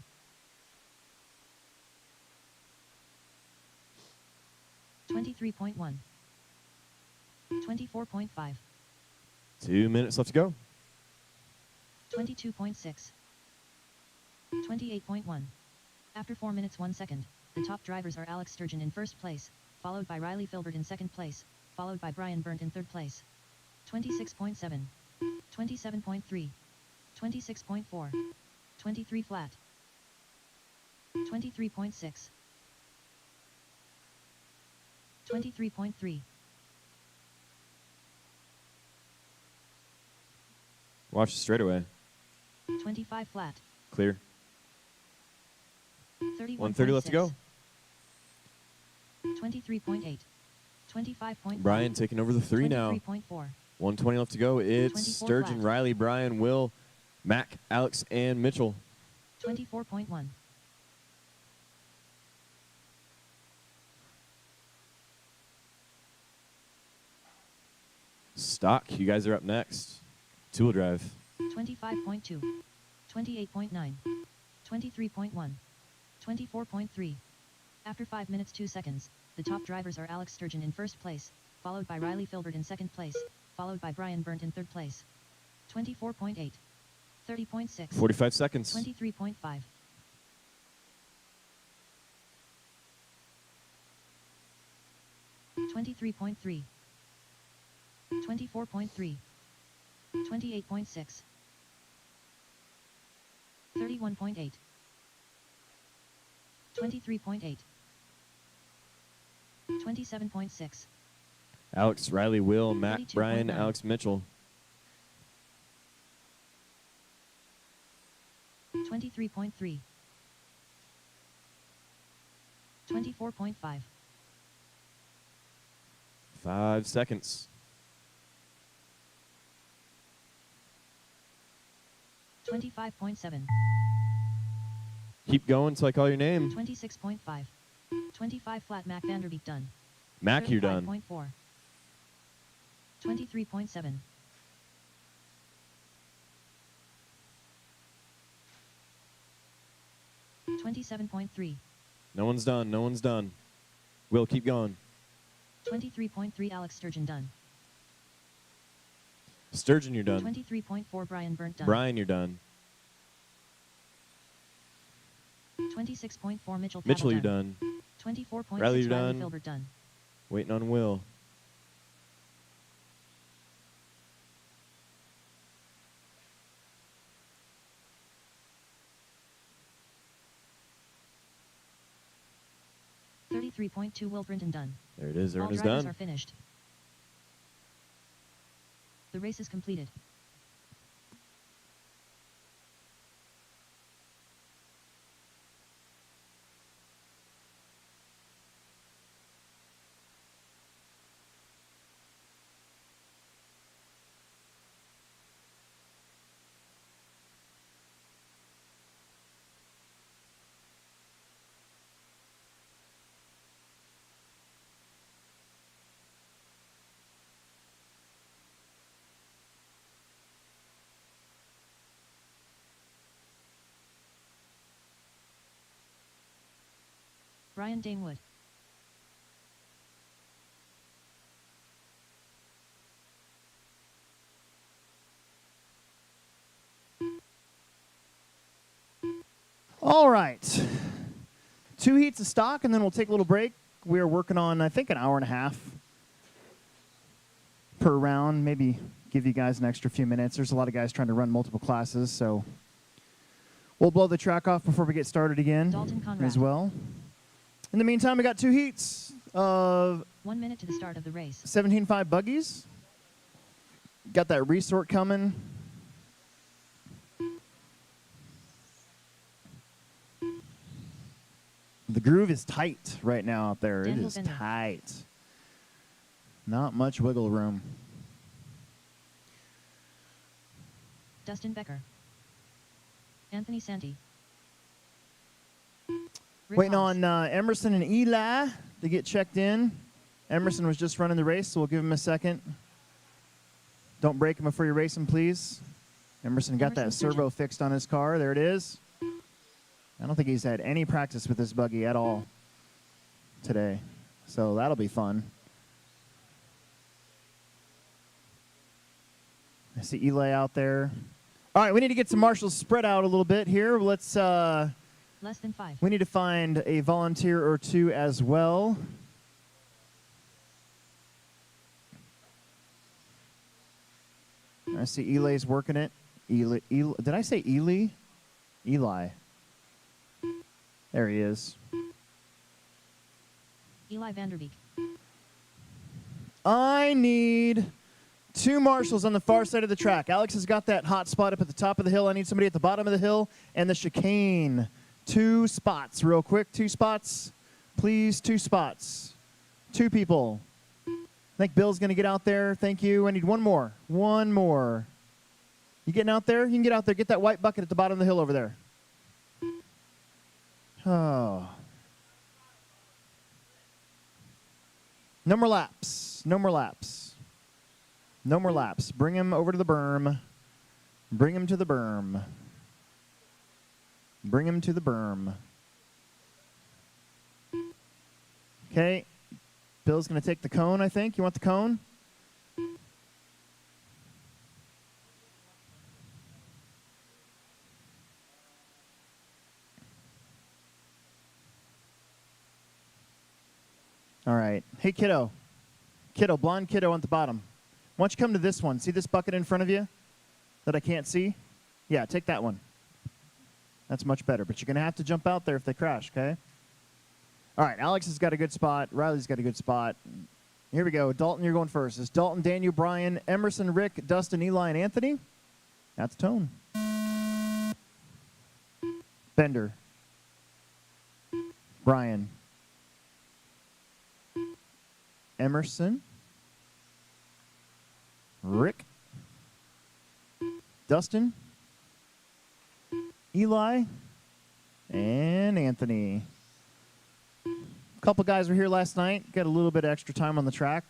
23.1. 24.5. 2 minutes left to go. 22.6. 28.1. After 4 minutes 1 second, the top drivers are Alex Sturgeon in first place, followed by Riley Filbert in second place, followed by Brian Burnt in third place. 26.7. 27.3. 26.4. 23 flat. 23.6. 23.3. Watch the straightaway. 25 flat. Clear. 31.6. 1:30 left to go. 23.8. 25.5. Brian taking over the 3 now. 23.4. 1:20 left to go. It's 24 Sturgeon, flat. Riley, Brian, Will, Mac, Alex, and Mitchell. 24.1. Stock, you guys are up next. Two-wheel drive. 25.2. 28.9. 23.1. 24.3. After 5 minutes 2 seconds, the top drivers are Alex Sturgeon in first place, followed by Riley Filbert in second place, followed by Brian Burnt in third place. 24.8. 30.6. 45 seconds. 23.5. 23.3. 24.3. 28.6. 31.8. 23.8. 27.6. Alex, Riley, Will, Matt, 32.9. Brian, Alex, Mitchell. 23.3. 24.5. 5 seconds. 25.7. Keep going until I call your name. 26.5. 25 flat Mac Vanderbeek done. Mac, you're done. 35.4. 23.7. 27.3. No one's done. No one's done. Will, keep going. 23.3 Alex Sturgeon done. Sturgeon, you're done. 23.4 Brian Burnt done. Brian, you're done. 26.4 Mitchell Paddle Mitchell, you're done. done. 24.6 Riley, you're Riley done. Filbert done. Waiting on Will. .2 Will Brinton done. There it is. All Everyone is drivers done. are finished. The race is completed. Brian Damewood. All right. 2 heats of stock, and then we'll take a little break. We are working on, I think, an hour and a half per round. Maybe give you guys an extra few minutes. There's a lot of guys trying to run multiple classes, so we'll blow the track off before we get started again Dalton Conrad. as well. In the meantime, we got 2 heats of 1 minute to the start of the race. 17.5 buggies. Got that resort coming. The groove is tight right now out there. Daniel It is Bender. tight. Not much wiggle room. Dustin Becker. Anthony Santi. Rick Waiting Haas. on Emerson and Eli to get checked in. Emerson was just running the race, so we'll give him a second. Don't break him before you race him, please. Emerson got Emerson that servo Sturgeon. fixed on his car. There it is. I don't think he's had any practice with this buggy at all today, so that'll be fun. I see Eli out there. All right, we need to get some marshals spread out a little bit here. Let's. Less than 5. We need to find a volunteer or 2 as well. I see Eli's working it. Eli, did I say Eli? Eli. There he is. Eli Vanderbeek. I need 2 marshals on the far side of the track. Alex has got that hot spot up at the top of the hill. I need somebody at the bottom of the hill and the chicane. 2 spots, real quick. 2 spots. Please, 2 spots. 2 people. I think Bill's going to get out there. Thank you. I need 1 more. 1 more. You getting out there? You can get out there. Get that white bucket at the bottom of the hill over there. Oh. No more laps. No more laps. No more laps. Bring him over to the berm. Bring him to the berm. Bring him to the berm. Okay. Bill's going to take the cone, I think. You want the cone? All right. Hey, kiddo. Kiddo, blonde kiddo on the bottom. Why don't you come to this one? See this bucket in front of you that I can't see? Yeah, take that one. That's much better. But you're going to have to jump out there if they crash, okay? All right, Alex has got a good spot. Riley's got a good spot. Here we go. Dalton, you're going first. It's Dalton, Daniel, Brian, Emerson, Rick, Dustin, Eli, and Anthony. That's Tone. Bender. Brian. Emerson. Rick. Dustin. Eli. And Anthony. A couple guys were here last night. Got a little bit of extra time on the track.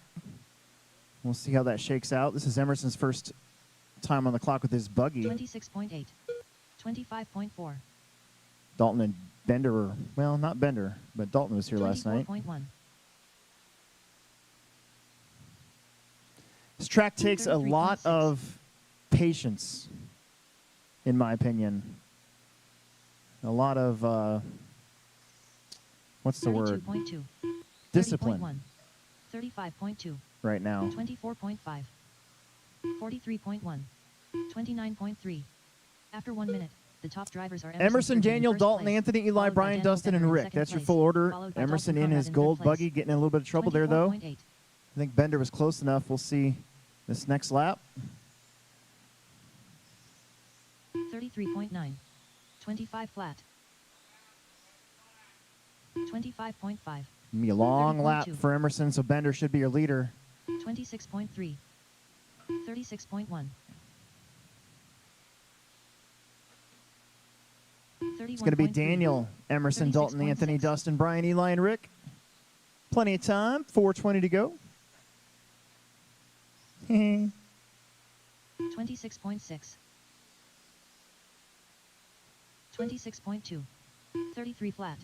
We'll see how that shakes out. This is Emerson's first time on the clock with his buggy. 26.8. 25.4. Dalton and Bender were, well, not Bender, but Dalton was here last night. 24.1. This track takes a lot of patience, in my opinion. A lot of, what's the word? 32.2. Discipline 35.2. right now. 24.5. 43.1. 29.3. After 1 minute, the top drivers are Emerson, Sturgeon in Daniel, first Dalton, place, Anthony, Eli, followed by Brian, Daniel Dustin, Bender and in Rick. second That's your place, full order. followed by Emerson Dalton in Conrad his third gold place. buggy, getting in a little bit of trouble there, though. 24.8. I think Bender was close enough. We'll see this next lap. 33.9. 25 flat. 25.5. Be a long lap 30.2. for Emerson, so Bender should be your leader. 26.3. 36.1. It's going to be 31.3. Daniel, Emerson, Dalton, 36.6. Anthony, Dustin, Brian, Eli, and Rick. Plenty of time. 4:20 to go. 26.6. 26.2. 33 flat.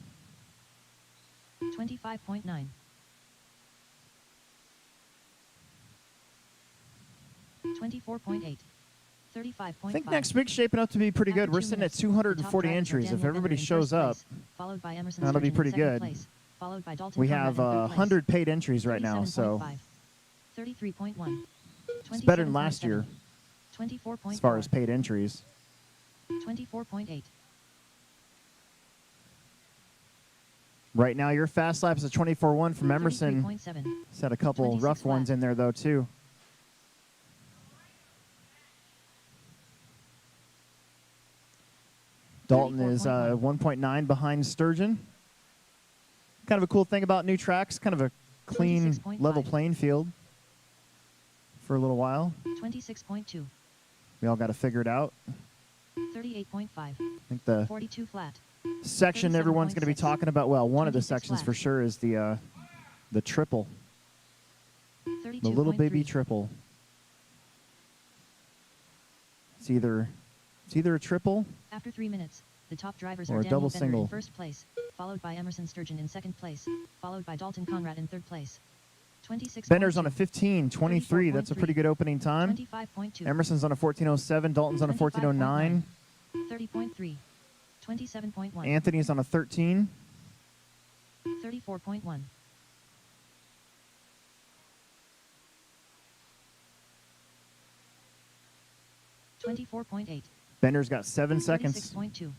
25.9. 24.8. 35.5. I think next week's shaping up to be pretty good. After We're 2 sitting at minutes, the top 240 drivers are entries. Daniel If Bender everybody in shows first up, place, followed by Emerson that'll be Sturgeon in pretty second good. place, followed by Dalton we Conrad have in third place. 100 paid entries right now, so 37.5. 33.1. it's better than last year 24.4. as far as paid entries. 24.8. Right now, your fast lap is a 24.1 from Emerson. 33.7. He's had a couple 26 rough flat. ones in there, though, too. Dalton is 1.9 behind Sturgeon. Kind of a cool thing about new tracks, kind of a clean, 36.5. level playing field for a little while. 26.2. We all got to figure it out. 38.5. I think the 42 flat. section everyone's going to be 37.6. talking about, well, one of the 26 sections flat. for sure is the triple, 32.3. the little baby triple. It's either a triple. After 3 minutes, the top drivers Or are a Daniel double Bender single. in first place, followed by Emerson Sturgeon in second place, followed by Dalton Conrad in third place. 26. Bender's on a 15:23. That's a pretty good opening time. 25.2. Emerson's on a 14:07. Dalton's on a 14:09. 30.3. 27.1. Anthony's on a 13. 34.1. 24.8. Bender's got 7 seconds 36.2.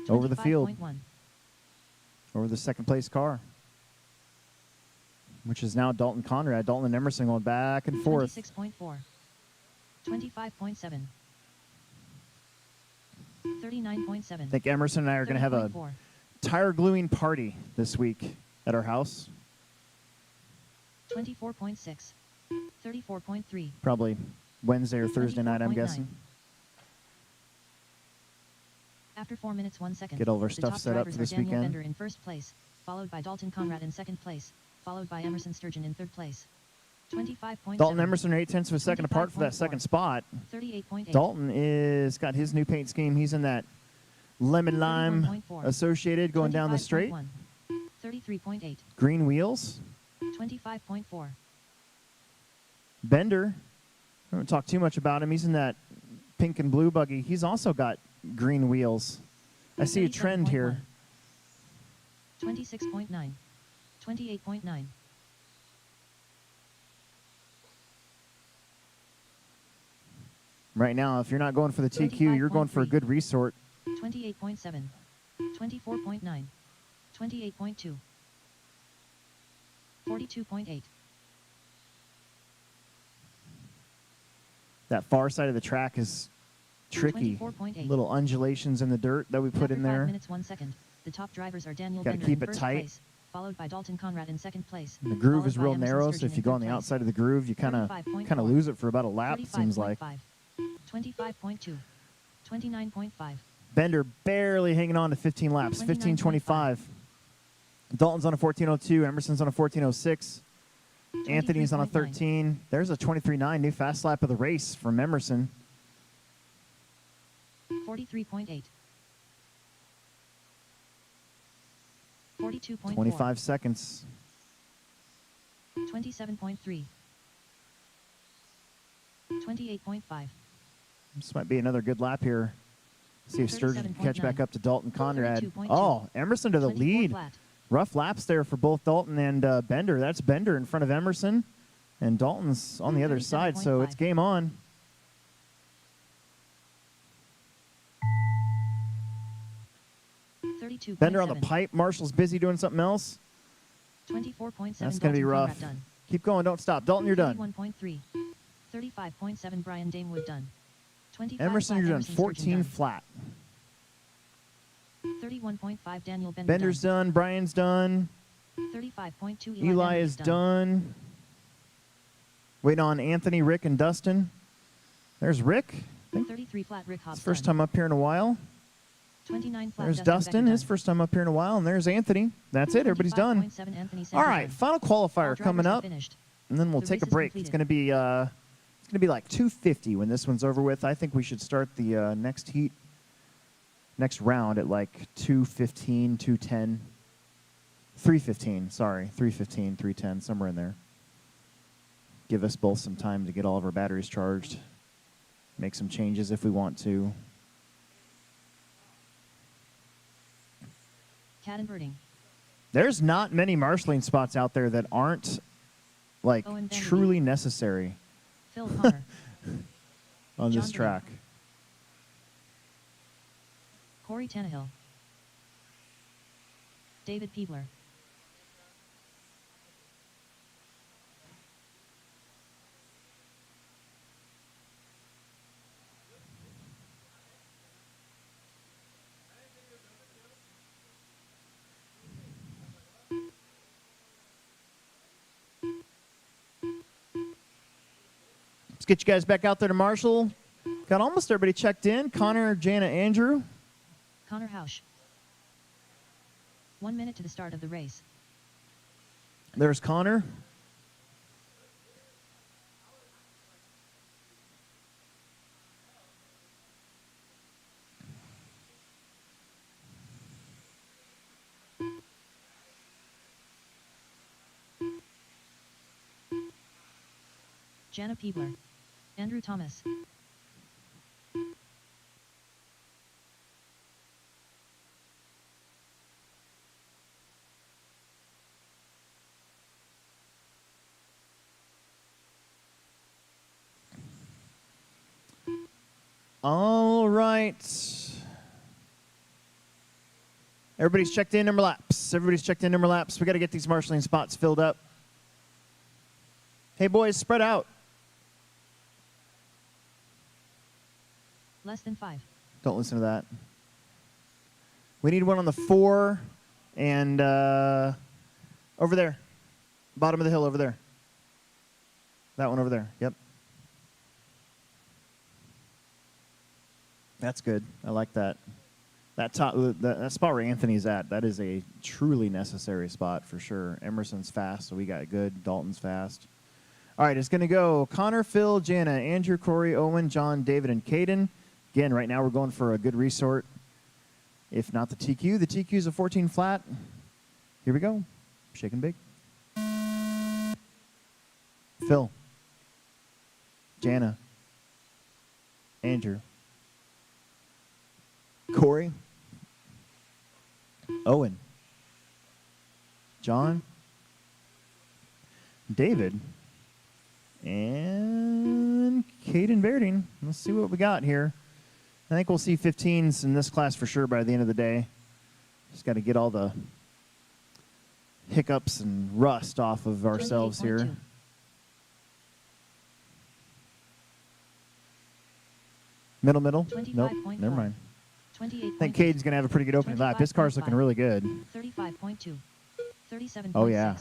over the field, 25.1. over the second place car, which is now Dalton Conrad. Dalton and Emerson going back and forth. 26.4. 25.7. 39.7. I think Emerson and I are going to have a 30.4. tire gluing party this week at our house. 24.6. 34.3. Probably Wednesday or Thursday night, I'm 24.9. guessing. After 4 minutes 1 second, Get all of our the stuff top set up drivers for are this Daniel weekend. Bender in first place, followed by Dalton Conrad in second place, followed by Emerson Sturgeon in third place. 25.7. Dalton and Emerson are 8/10 of a second apart for that 25.4. second spot. 38.8. Dalton is got his new paint scheme. He's in that lemon lime 31.4. associated going down the straight. 33.8. Green wheels. 25.4. Bender. I don't talk too much about him. He's in that pink and blue buggy. He's also got green wheels. I see a trend here. 26.9. 28.9. Right now, if you're not going for the TQ, you're going for a good resort. 28.7. 24.9. 28.2. 42.8. That far side of the track is tricky. 24.8. Little undulations in the dirt that we put in After 5 there. minutes 1 second. The top drivers are Daniel Gotta Bender keep in it first tight. place, followed by Dalton Conrad in second place. The groove followed is by real Emerson narrow, so Sturgeon if you in go third on the place. outside of the groove, you kind of 35.4. lose it for about a lap, it seems like. 25.2. 29.5. Bender barely hanging on to 15 laps, 15:25. Dalton's on a 14:02. Emerson's on a 14:06. Anthony's on a 13. There's a 23.9, new fast lap of the race from Emerson. 43.8. 42.4. 25 seconds. 27.3. 28.5. This might be another good lap here. See if Sturgeon can catch back 37.9. up to Dalton Conrad. 32.2. Oh, Emerson to the 24 lead. flat. Rough laps there for both Dalton and Bender. That's Bender in front of Emerson. And Dalton's on the other side, so it's 37.5. game on. Bender on the pipe. Marshall's busy doing something else. 24.7. That's going to be Dalton rough. Conrad done. Keep going. Don't stop. Dalton, you're done. 31.3. 35.7. Brian Damewood done. 25 Emerson, flat. you're done. Emerson Sturgeon 14 done. flat. 31.5. Daniel Bender Bender's done. Brian's done. 35.2. Eli Bentley is done. Waiting on Anthony, Rick, and Dustin. There's Rick. I think 33 flat. Rick Hobbs his first done. time up here in a while. 29 flat. There's Dustin Dustin, Becker his done. first time up here in a while, and there's Anthony. That's it. Everybody's done. 25.7. Anthony All Sanford right, done. final All qualifier drivers coming are up, finished. and then we'll The take a race is break. completed. It's gonna be like 2:50 when this one's over with. I think we should start the next heat, next round at like 2:15, 2:10, 3:15. Sorry, 3:15, 3:10, somewhere in there. Give us both some time to get all of our batteries charged. Make some changes if we want to. Cat inverting. There's not many marshalling spots out there that aren't like Owen Vanderbeek. truly necessary Phil Connor. on John this Burnett. track. Corey Tannehill. David Peebler. Let's get you guys back out there to Marshall. Got almost everybody checked in. Connor, Jana, Andrew. Connor Hausch. 1 minute to the start of the race. There's Connor. Jana Peebler. Andrew Thomas. All right. Everybody's checked in number laps. Everybody's checked in number laps. We got to get these marshalling spots filled up. Hey, boys, spread out. Less than 5. Don't listen to that. We need one on the 4 and over there. Bottom of the hill over there. That one over there. Yep. That's good. I like that. That spot where Anthony's at, that is a truly necessary spot for sure. Emerson's fast, so we got good. Dalton's fast. All right, it's going to go Connor, Phil, Jana, Andrew, Corey, Owen, John, David, and Caden. Again, right now we're going for a good resort. If not the TQ, the TQ is a 14 flat. Here we go. Shaking big. Phil. Jana. Andrew. Corey. Owen. John. David. And Caden Berding. Let's see what we got here. I think we'll see 15s in this class for sure by the end of the day. Just got to get all the hiccups and rust off of ourselves here. 28.2. Middle. Nope, 25.4. never mind. 28. I think Caden's going to have a pretty good opening lap. His car's looking really good. 35.2. 37.6. Oh, yeah.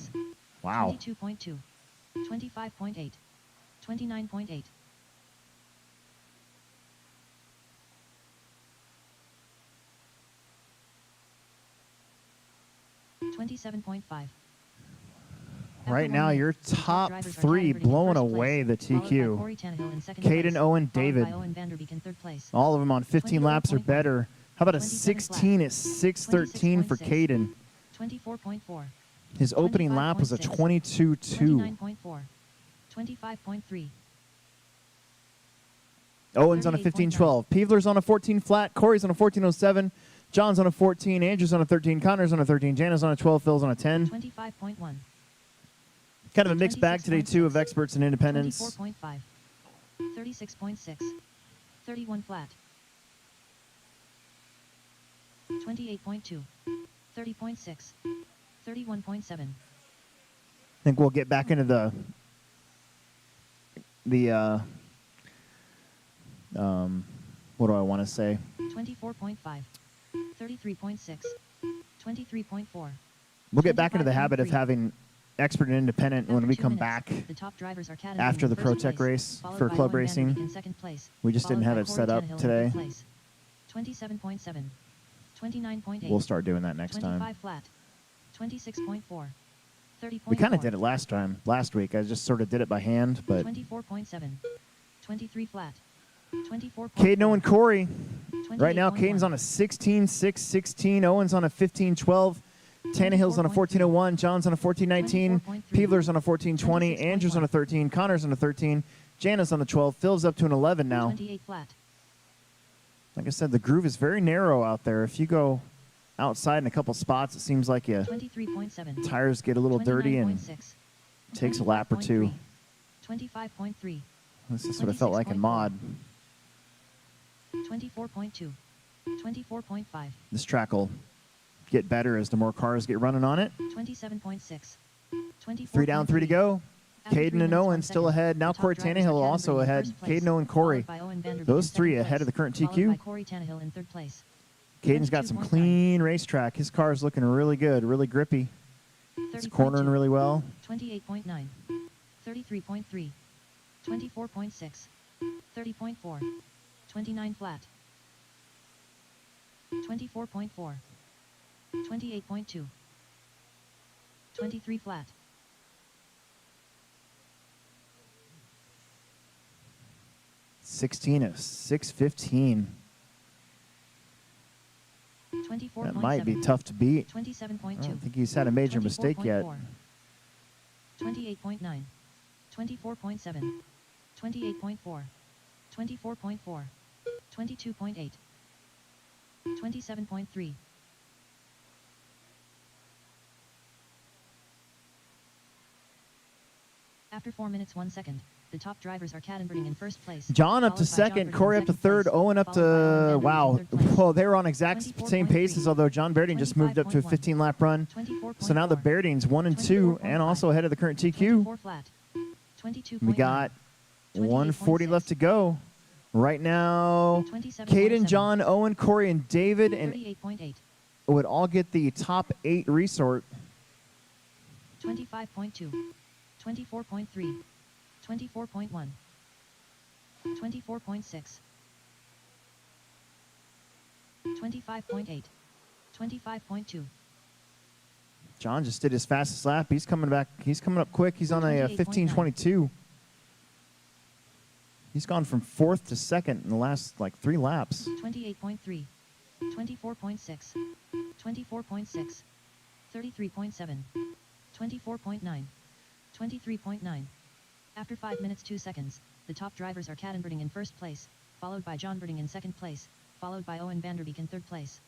Wow. 22.2. 25.8. 29.8. 27.5. Right now, your top three blowing away the TQ. Caden, Owen, David. All of them on 15 laps or better. How about a 16 at 6:13 for Caden? 24.4. His opening lap was a 22.2. 29.4. 25.3. Owen's on a 15.12. Peevler's on a 14 flat. Corey's on a 14.07. John's on a 14. Andrew's on a 13. Connor's on a 13. Jana's on a 12. Phil's on a 10. 25.1. Kind of a mixed bag today, too, of experts and independents. 24.5. 36.6. 31 flat. 28.2. 30.6. 31.7. I think we'll get back into the what do I want to say? 24.5. 33.6. 23.4. We'll get back into the habit of having expert and independent when we come back after the Pro Tech race for club racing. We just didn't have it set up today. 27.7. 29.8. We'll start doing that next 25 time. flat. 26.4. 30.4. We kind of did it last week. I just sort of did it by hand, but 24.7. 23 flat. 24. Caden, Owen, Corey. Right now, Caden's on a 16.6.16. Owen's on a 15.12. Tannehill's on a 14.01. John's on a 14.19. Peevler's on a 14.20. Andrew's on a 13. Connor's on a 13. Jana's on a 12. Phil's up to an 11 now. 28 flat. Like I said, the groove is very narrow out there. If you go outside in a couple spots, it seems like you 23.7. tires get a little dirty and 29.6. takes a lap or two. 25.3. This is what it felt like in mod. 24.2. 24.5. This track will get better as the more cars get running on it. 27.6. 24. 3 down, 3 to go. After 3 Caden and minutes, Owen 1 still second. ahead. Now The top Corey drivers are Tannehill Caden also Berding in ahead. first place, Caden, Owen, Corey. followed by Owen Vanderbeek Those in three second ahead of the place, current followed TQ. by Corey Tannehill in third place. Caden's got some 32.5. clean racetrack. His car's looking really good, really grippy. It's 30.2. cornering really well. 28.9. 33.3. 24.6. 30.4. 29 flat. 24.4. 28.2. 23 flat. 16 at 6:15. 24.7. That might be tough to beat. 27.2. I don't think he's had a major mistake yet. 28.9. 24.7. 28.4. 24.4. 22.8. 27.3. After 4 minutes 1 second, the top drivers are Caden Berding in first place. John up to followed by John second, Berding Corey in up to second third, place, Owen up followed by Owen to, Vanderbeek wow. in third place. Well, they were on exact same 24.3. paces, although John Berding just moved up to a 25.1. 15-lap run. 24.4. So now the Berdings 1 and 2, and 24.5. also ahead of the current 24 TQ. flat. 22.9. We got 140 left to go. Right now, 27.7. Caden, John, Owen, Corey, and David, and 38.8. would all get the top 8 resort. 25.2. 24.3. 24.1. 24.6. 25.8. 25.2. John just did his fastest lap. He's coming back. He's coming up quick. He's on a 15:22. He's gone from 4th to 2nd in the last, 3 laps. 28.3. 24.6, 24.6, 33.7, 24.9, 23.9. After 5 minutes 2 seconds, the top drivers are Kattenberding in first place, followed by John Berding in second place, followed by Owen Vanderbeek in third place.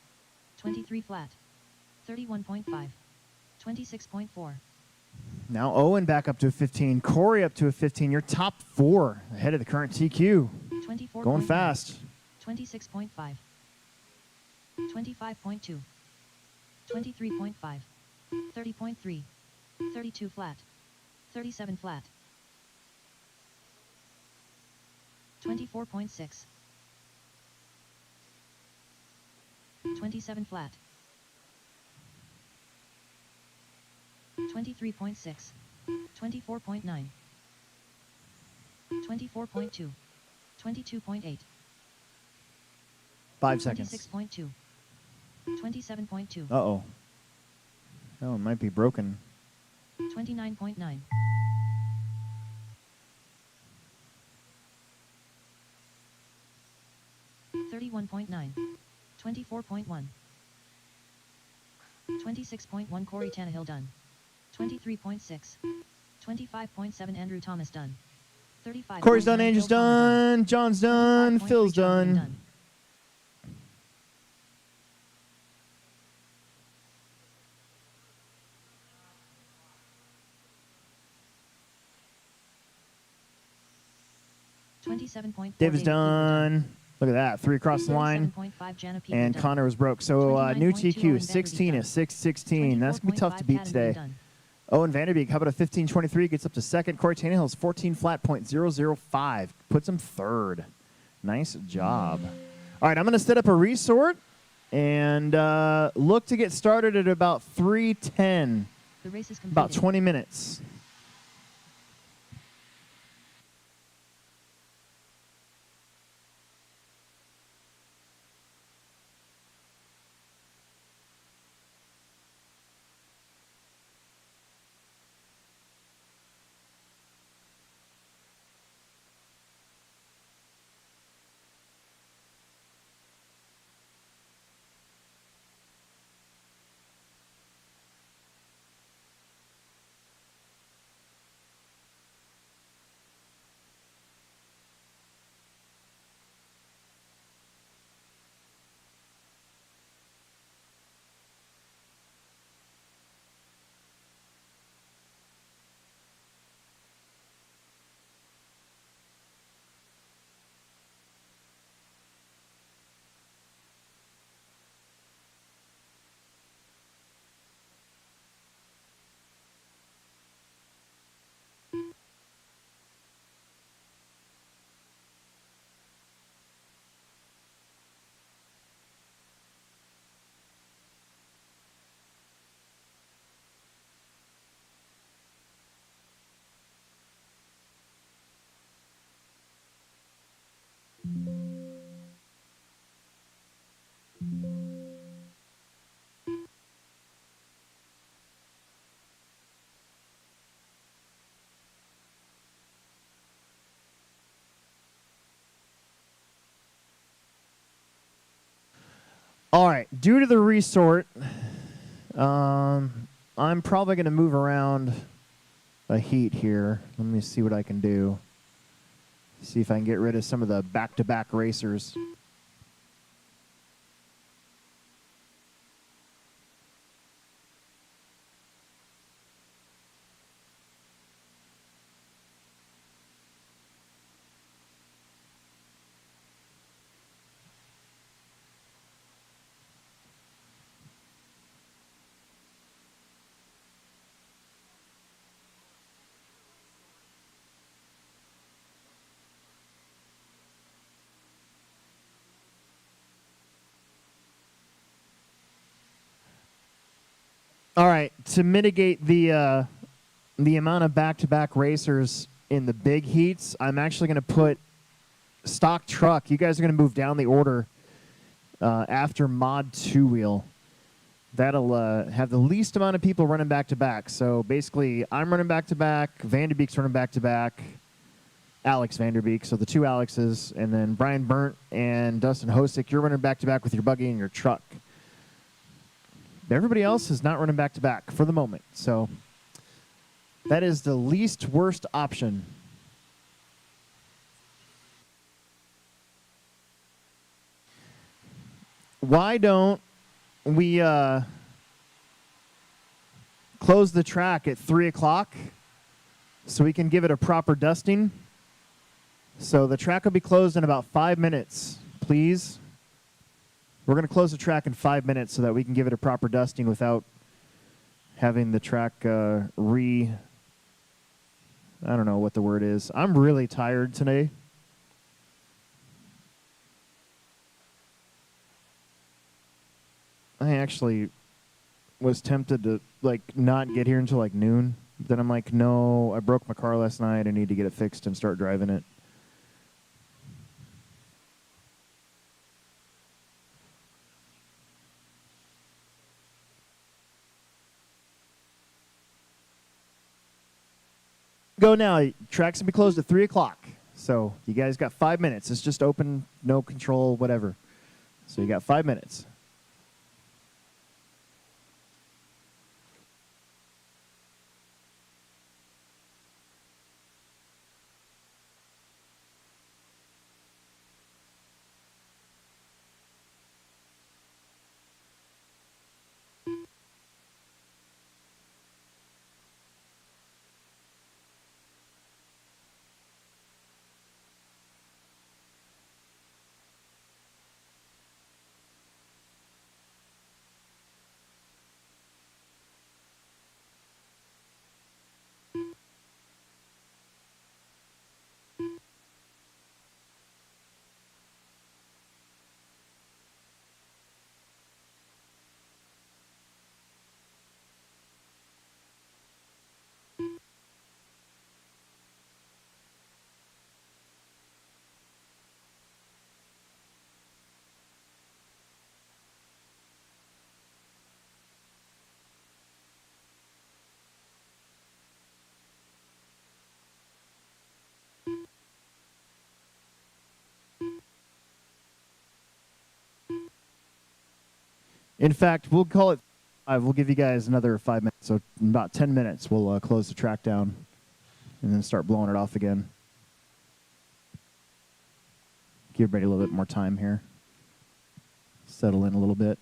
23 flat, 31.5, 26.4. Now Owen back up to a 15. Corey up to a 15. Your top 4 ahead of the current TQ. 24. Going fast. 26.5. 25.2. 23.5. 30.3. 32 flat. 37 flat. 24.6. 27 flat. 23.6. 24.9. 24.2. 22.8. 5 seconds. 26.2. 27.2. Uh-oh. That one might be broken. 29.9. 31.9. 24.1. 26.1 Corey Tannehill done. 23.6. 25.7 Andrew Thomas done. 35. Corey's done, Angel's done, John's done, Phil's done. 27.4 David's done. Look at that. 3 across the line. 37.5 Jana Peter And done. Connor was broke. So new 29.2 TQ, Owen 16 Vanderbeek is 6-16. That's going to be tough to beat Kattenberding today. done. Owen Vanderbeek, how about a 15.23? Gets up to second. Corey Tannehill's 14 flat .005. Puts him third. Nice job. All right, I'm going to set up a resort and look to get started at about 3:10. The race is completed. About 20 minutes. All right, due to the resort, I'm probably going to move around a heat here. Let me see what I can do. See if I can get rid of some of the back-to-back racers. All right, to mitigate the amount of back-to-back racers in the big heats, I'm actually going to put stock truck. You guys are going to move down the order after mod 2-wheel. That'll have the least amount of people running back-to-back. So basically, I'm running back-to-back, Vanderbeek's running back-to-back, Alex Vanderbeek. So the two Alexes, and then Brian Burnt and Dustin Hosick, you're running back-to-back with your buggy and your truck. Everybody else is not running back-to-back for the moment. So that is the least worst option. Why don't we close the track at 3 o'clock so we can give it a proper dusting? So the track will be closed in about 5 minutes, please. We're going to close the track in 5 minutes so that we can give it a proper dusting without having the track I don't know what the word is. I'm really tired today. I actually was tempted to not get here until noon. Then I'm like, no, I broke my car last night. I need to get it fixed and start driving it. Go now. Track's gonna be closed at 3 o'clock. So you guys got 5 minutes. It's just open, no control, whatever. So you got 5 minutes. In fact, we'll call it 5. We'll give you guys another 5 minutes. So in about 10 minutes, we'll close the track down and then start blowing it off again. Give everybody a little bit more time here. Settle in a little bit.